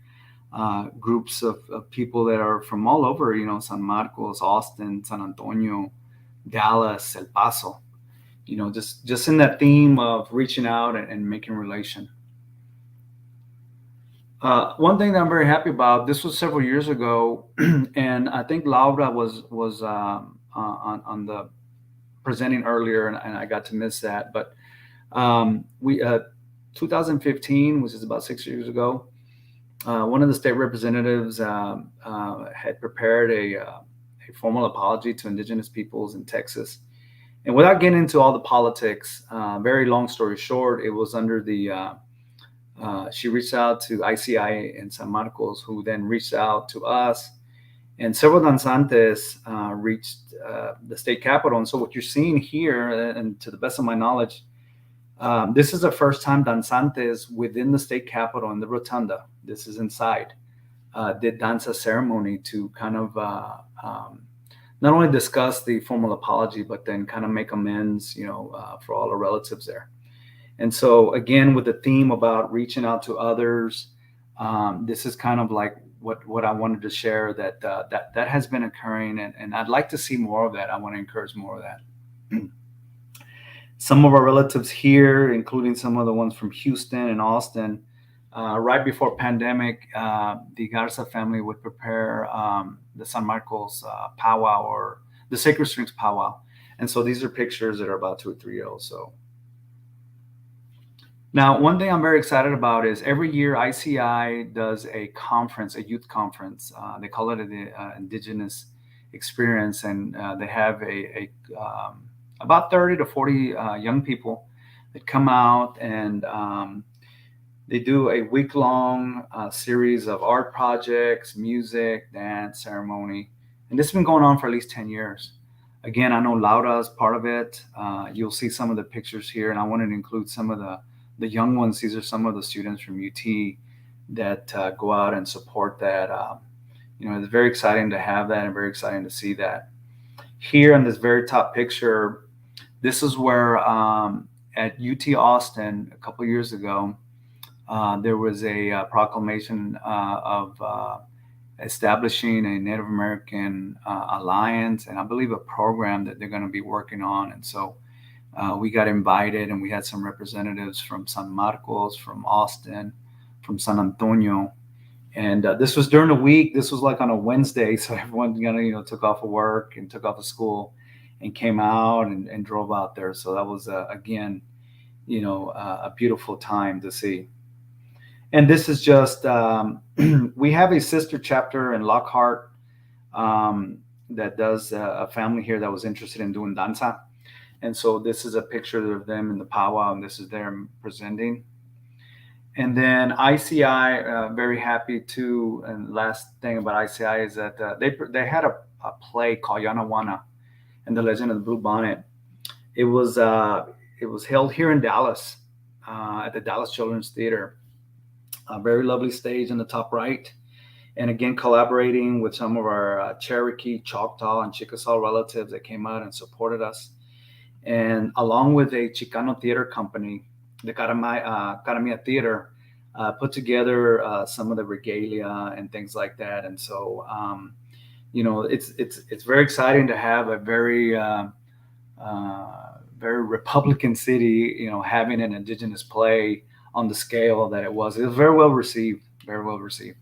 groups of people that are from all over, San Marcos, Austin, San Antonio, Dallas, El Paso, just in that theme of reaching out and making relation. One thing that I'm very happy about, this was several years ago, and I think Laura was on the presenting earlier, and I got to miss that. But 2015, which is about 6 years ago, one of the state representatives had prepared a formal apology to indigenous peoples in Texas. And without getting into all the politics, very long story short, it was under the, she reached out to ICI in San Marcos, who then reached out to us. And several danzantes reached the state capitol. And so what you're seeing here, and to the best of my knowledge, this is the first time danzantes within the state capitol in the rotunda, this is inside, did danza ceremony to kind of not only discuss the formal apology, but then kind of make amends, for all the relatives there. And so again, with the theme about reaching out to others, this is kind of like what I wanted to share, that has been occurring, and I'd like to see more of that. I want to encourage more of that. Some of our relatives here, including some of the ones from Houston and Austin, right before pandemic, the Garza family would prepare the San Marcos powwow, or the Sacred Strings powwow. And so these are pictures that are about 2 or 3 years old. So now, one thing I'm very excited about is every year ICI does a conference, a youth conference. They call it the Indigenous Experience, and they have about 30 to 40 young people that come out, and they do a week-long series of art projects, music, dance, ceremony. And this has been going on for at least 10 years. Again, I know Laura is part of it. You'll see some of the pictures here, and I wanted to include some of the young ones. These are some of the students from UT that go out and support that. It's very exciting to have that and very exciting to see that. Here in this very top picture, this is where at UT Austin a couple of years ago, there was a proclamation of establishing a Native American alliance, and I believe a program that they're going to be working on. And so we got invited, and we had some representatives from San Marcos, from Austin, from San Antonio. And this was during the week. This was like on a Wednesday. So everyone, took off of work and took off of school and came out and drove out there. So that was, again, a beautiful time to see. And this is just, we have a sister chapter in Lockhart that does a family here that was interested in doing danza. And so this is a picture of them in the powwow, and this is them presenting. And then ICI, very happy too. And last thing about ICI is that they had a play called Yanawana and the Legend of the Blue Bonnet. It was held here in Dallas at the Dallas Children's Theater. A very lovely stage in the top right. And again, collaborating with some of our Cherokee, Choctaw, and Chickasaw relatives that came out and supported us. And along with a Chicano theater company, the Caramia Theater, put together some of the regalia and things like that. And so, it's very exciting to have a very Republican city, having an indigenous play on the scale that it was. It was very well received, very well received.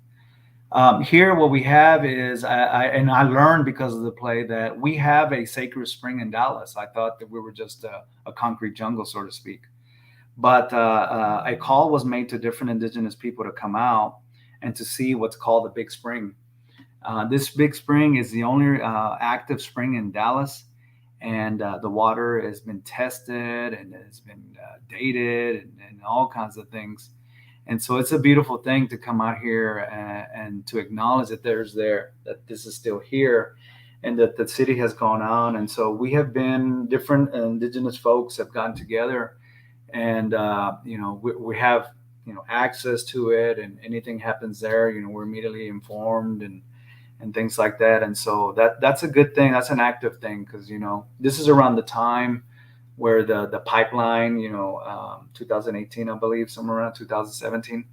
Here, what we have is, I learned because of the play that we have a sacred spring in Dallas. I thought that we were just a concrete jungle, so to speak. But a call was made to different indigenous people to come out and to see what's called the Big Spring. This Big Spring is the only active spring in Dallas, and the water has been tested and has been dated and all kinds of things. And so it's a beautiful thing to come out here and to acknowledge that that this is still here, and that the city has gone on. And so we have been, different indigenous folks have gotten together, and we have access to it, and anything happens there, we're immediately informed and things like that. And so that's a good thing. That's an active thing, because this is around the time where the pipeline, 2018, I believe, somewhere around 2017,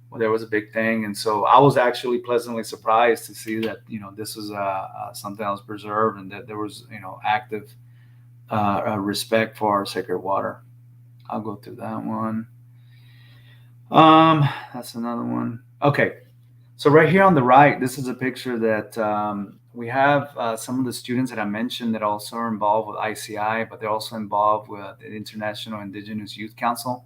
well, there was a big thing. And so I was actually pleasantly surprised to see that this was something that was preserved, and that there was active respect for our sacred water. I'll go through that one. That's another one. Okay, so right here on the right, this is a picture that we have some of the students that I mentioned that also are involved with ICI, but they're also involved with the International Indigenous Youth Council.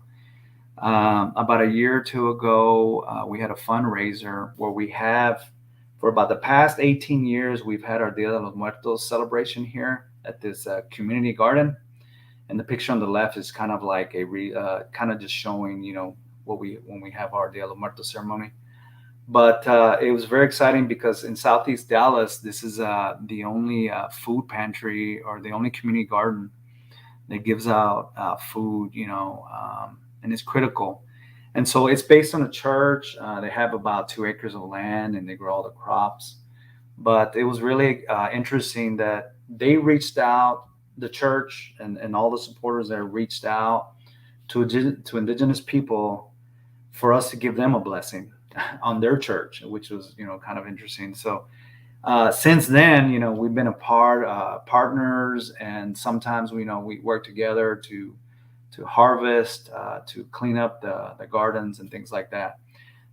About a year or two ago, we had a fundraiser where we have, for about the past 18 years, we've had our Dia de los Muertos celebration here at this community garden. And the picture on the left is kind of like kind of just showing, when we have our Dia de los Muertos ceremony. But it was very exciting because in Southeast Dallas, this is the only food pantry, or the only community garden that gives out food, and it's critical. And so it's based on a church. They have about 2 acres of land, and they grow all the crops. But it was really interesting that they reached out, the church and all the supporters there reached out to indigenous people for us to give them a blessing on their church, which was kind of interesting. So since then, we've been partners, and sometimes we work together to harvest, to clean up the gardens and things like that.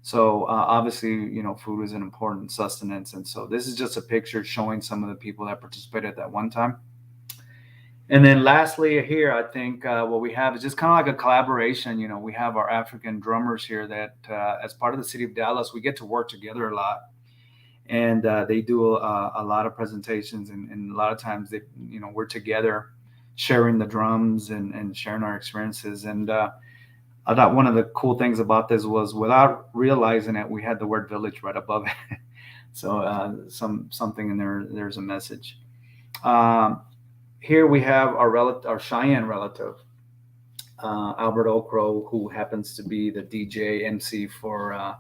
So obviously, food is an important sustenance. And so this is just a picture showing some of the people that participated at that one time. And then lastly here, I think what we have is just kind of like a collaboration. We have our African drummers here that as part of the city of Dallas, we get to work together a lot. And they do a lot of presentations, and a lot of times we're together sharing the drums and sharing our experiences. And I thought one of the cool things about this was, without realizing it, we had the word village right above it. So something in there, there's a message. Here we have our Cheyenne relative, Albert Okro, who happens to be the DJ MC for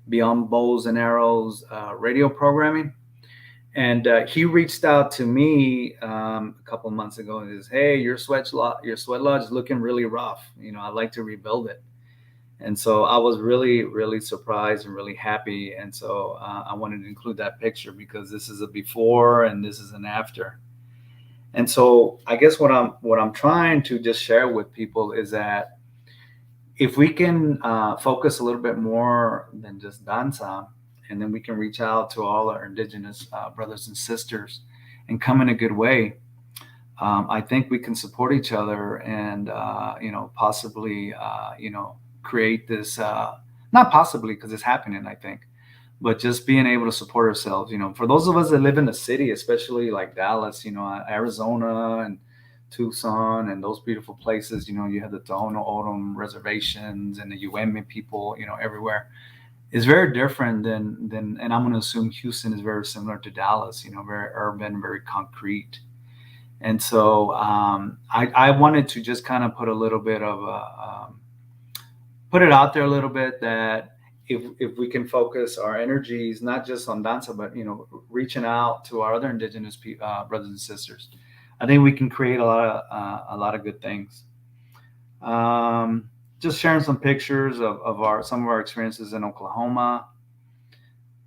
Beyond Bows and Arrows radio programming. And he reached out to me a couple of months ago and says, "Hey, your sweat lodge is looking really rough. I'd like to rebuild it." And so I was really, really surprised and really happy. And so I wanted to include that picture, because this is a before and this is an after. And so I guess what I'm trying to just share with people is that if we can focus a little bit more than just Danza, and then we can reach out to all our indigenous brothers and sisters and come in a good way, I think we can support each other and possibly create this, not possibly, because it's happening, I think, but just being able to support ourselves. For those of us that live in the city, especially like Dallas, Arizona and Tucson and those beautiful places, you have the Tohono reservations and the Yoeme people, everywhere. It's very different than, and I'm going to assume Houston is very similar to Dallas, very urban, very concrete. And so I wanted to just kind of put a little bit of, put it out there a little bit, that if we can focus our energies, not just on Danza, but, reaching out to our other indigenous brothers and sisters, I think we can create a lot of good things. Just sharing some pictures of some of our experiences in Oklahoma.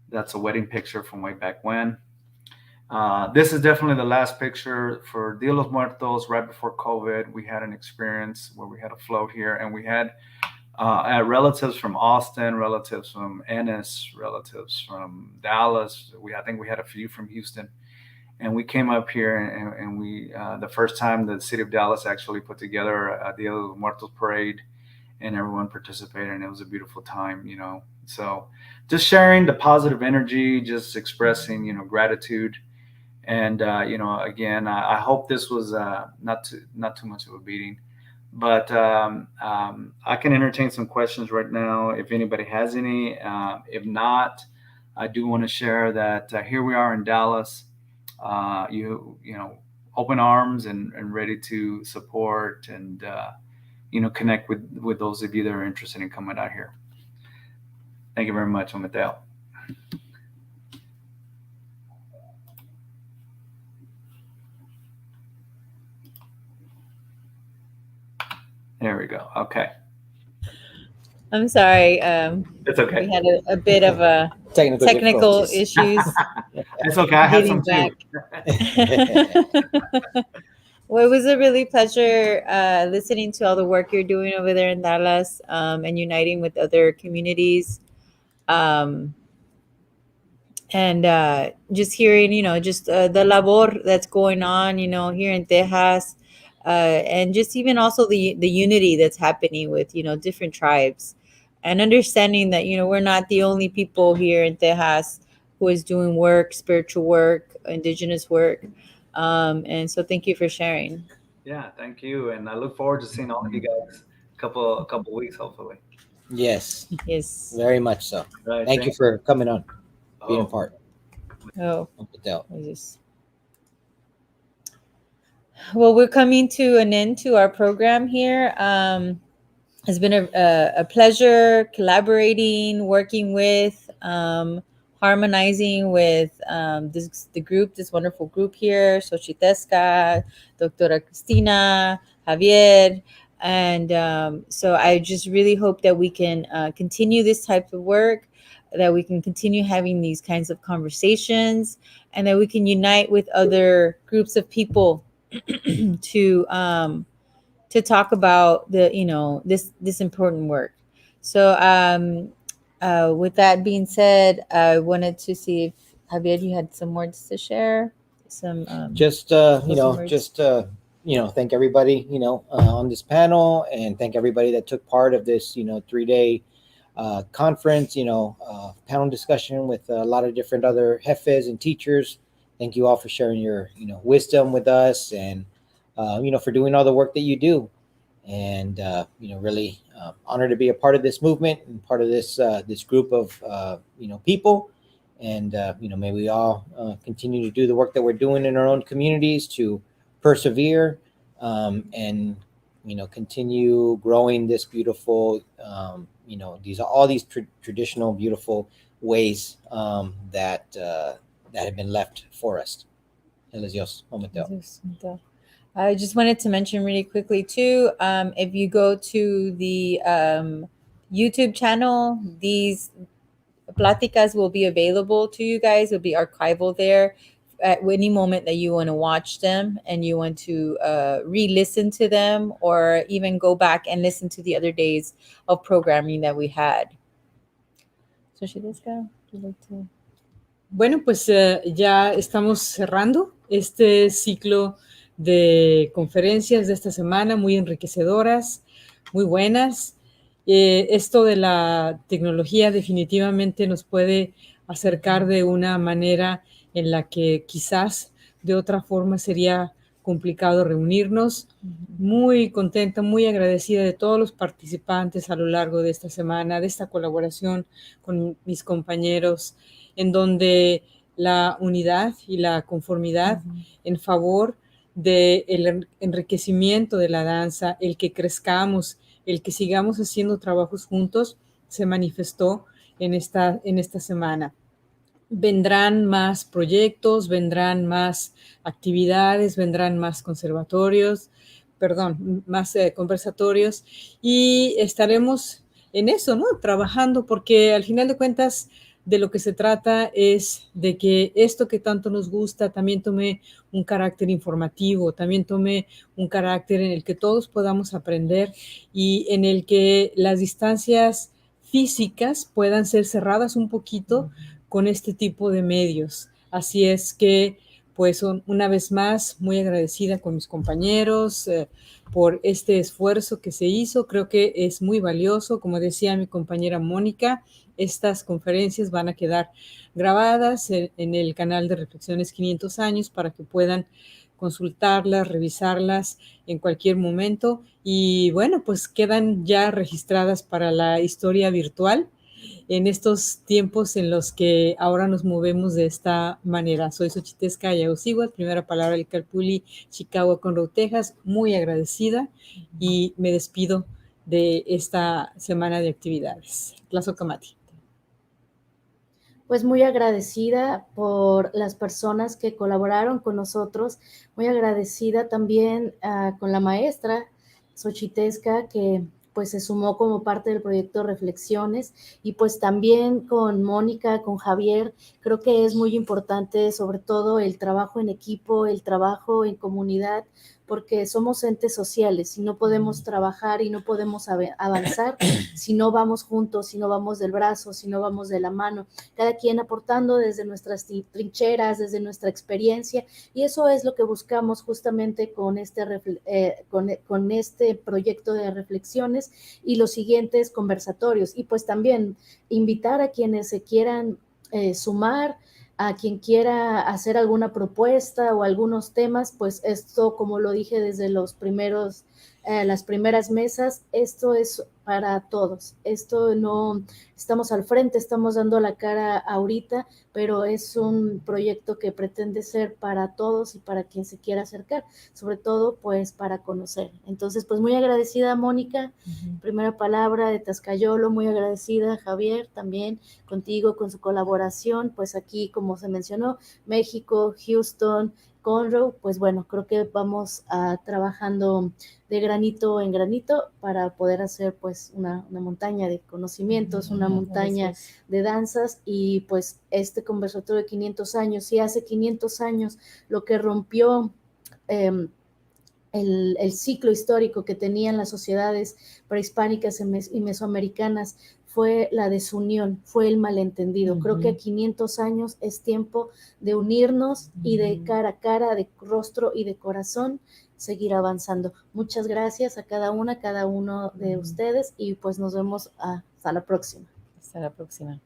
That's a wedding picture from way back when. This is definitely the last picture for Dia de los Muertos. Right before COVID, we had an experience where we had a float here, and we had relatives from Austin, relatives from Ennis, relatives from Dallas. I think we had a few from Houston. And we came up here, and we the first time the city of Dallas actually put together a Dia de los Muertos parade, and everyone participated, and it was a beautiful time, So just sharing the positive energy, just expressing, gratitude. And, again, I hope this was not too much of a beating. But I can entertain some questions right now if anybody has any. If not, I do want to share that here we are in Dallas. You know, open arms and ready to support and connect with those of you that are interested in coming out here. Thank you very much, Mateo. There we go. Okay. I'm sorry. It's okay. We had a bit of a technical issues. It's okay. I had some too. Well, it was a really pleasure listening to all the work you're doing over there in Dallas and uniting with other communities. And just hearing, just the labor that's going on, here in Texas. And just even also the unity that's happening with, different tribes. And understanding that, we're not the only people here in Texas who is doing work, spiritual work, indigenous work. And so thank you for sharing. Yeah, thank you. And I look forward to seeing all of you guys a couple weeks, hopefully. Yes. Yes. Very much so. Right, Thank you for coming on, being a part. Oh, well, we're coming to an end to our program here. It's been a pleasure collaborating, working with, harmonizing with this wonderful group here, Xochitesca, Doctora Cristina, Xavier. And so I just really hope that we can continue this type of work, that we can continue having these kinds of conversations, and that we can unite with other groups of people to talk about this important work. So with that being said, I wanted to see if Javier, you had some words to share. Some thank everybody on this panel, and thank everybody that took part of this 3-day conference, panel discussion with a lot of different other jefes and teachers. Thank you all for sharing your wisdom with us, and for doing all the work that you do. And really honored to be a part of this movement and part of this group of people. And may we all continue to do the work that we're doing in our own communities, to persevere and continue growing this beautiful these traditional beautiful ways that have been left for us. I just wanted to mention really quickly too, if you go to the YouTube channel, these pláticas will be available to you guys. It'll be archival there at any moment that you want to watch them and you want to re-listen to them, or even go back and listen to the other days of programming that we had. So Xilesca, would you like to... Bueno, pues ya estamos cerrando este ciclo de conferencias de esta semana, muy enriquecedoras, muy buenas. Esto de la tecnología definitivamente nos puede acercar de una manera en la que quizás de otra forma sería complicado reunirnos. Muy contenta, muy agradecida de todos los participantes a lo largo de esta semana, de esta colaboración con mis compañeros, en donde la unidad y la conformidad en favor del enriquecimiento de la danza, el que crezcamos, el que sigamos haciendo trabajos juntos, se manifestó en esta semana. Vendrán más proyectos, vendrán más actividades, vendrán más más conversatorios, y estaremos en eso, ¿no? Trabajando, porque al final de cuentas de lo que se trata es de que esto que tanto nos gusta también tome un carácter informativo, también tome un carácter en el que todos podamos aprender y en el que las distancias físicas puedan ser cerradas un poquito con este tipo de medios. Así es que, pues, una vez más, muy agradecida con mis compañeros por este esfuerzo que se hizo. Creo que es muy valioso. Como decía mi compañera Mónica, estas conferencias van a quedar grabadas en el canal de Reflexiones 500 años para que puedan consultarlas, revisarlas en cualquier momento. Y bueno, pues quedan ya registradas para la historia virtual en estos tiempos en los que ahora nos movemos de esta manera. Soy Xochitesca Yausiguatl, primera palabra del Kalpulli, Chicago con Rautejas, muy agradecida y me despido de esta semana de actividades. Tlazocamati. Pues muy agradecida por las personas que colaboraron con nosotros, muy agradecida también con la maestra Xochitesca, que pues se sumó como parte del proyecto Reflexiones, y pues también con Mónica, con Javier. Creo que es muy importante sobre todo el trabajo en equipo, el trabajo en comunidad, porque somos entes sociales y no podemos trabajar y no podemos avanzar si no vamos juntos, si no vamos del brazo, si no vamos de la mano, cada quien aportando desde nuestras trincheras, desde nuestra experiencia, y eso es lo que buscamos justamente con este proyecto de reflexiones y los siguientes conversatorios, y pues también invitar a quienes se quieran sumar, a quien quiera hacer alguna propuesta o algunos temas. Pues esto, como lo dije desde las primeras mesas, esto es para todos. Esto no estamos al frente, estamos dando la cara ahorita, pero es un proyecto que pretende ser para todos y para quien se quiera acercar, sobre todo pues para conocer. Entonces, pues muy agradecida, Mónica, primera palabra de Tascayolo, muy agradecida, Javier, también contigo, con su colaboración, pues aquí, como se mencionó, México, Houston, Conroe, pues bueno, creo que vamos trabajando de granito en granito para poder hacer pues una montaña de conocimientos, una montaña de danzas, y pues este conversatorio de 500 años, si hace 500 años lo que rompió el ciclo histórico que tenían las sociedades prehispánicas y mesoamericanas fue la desunión, fue el malentendido. Creo que a 500 años es tiempo de unirnos y de cara a cara, de rostro y de corazón, seguir avanzando. Muchas gracias a cada uno de ustedes, y pues nos vemos hasta la próxima. Hasta la próxima.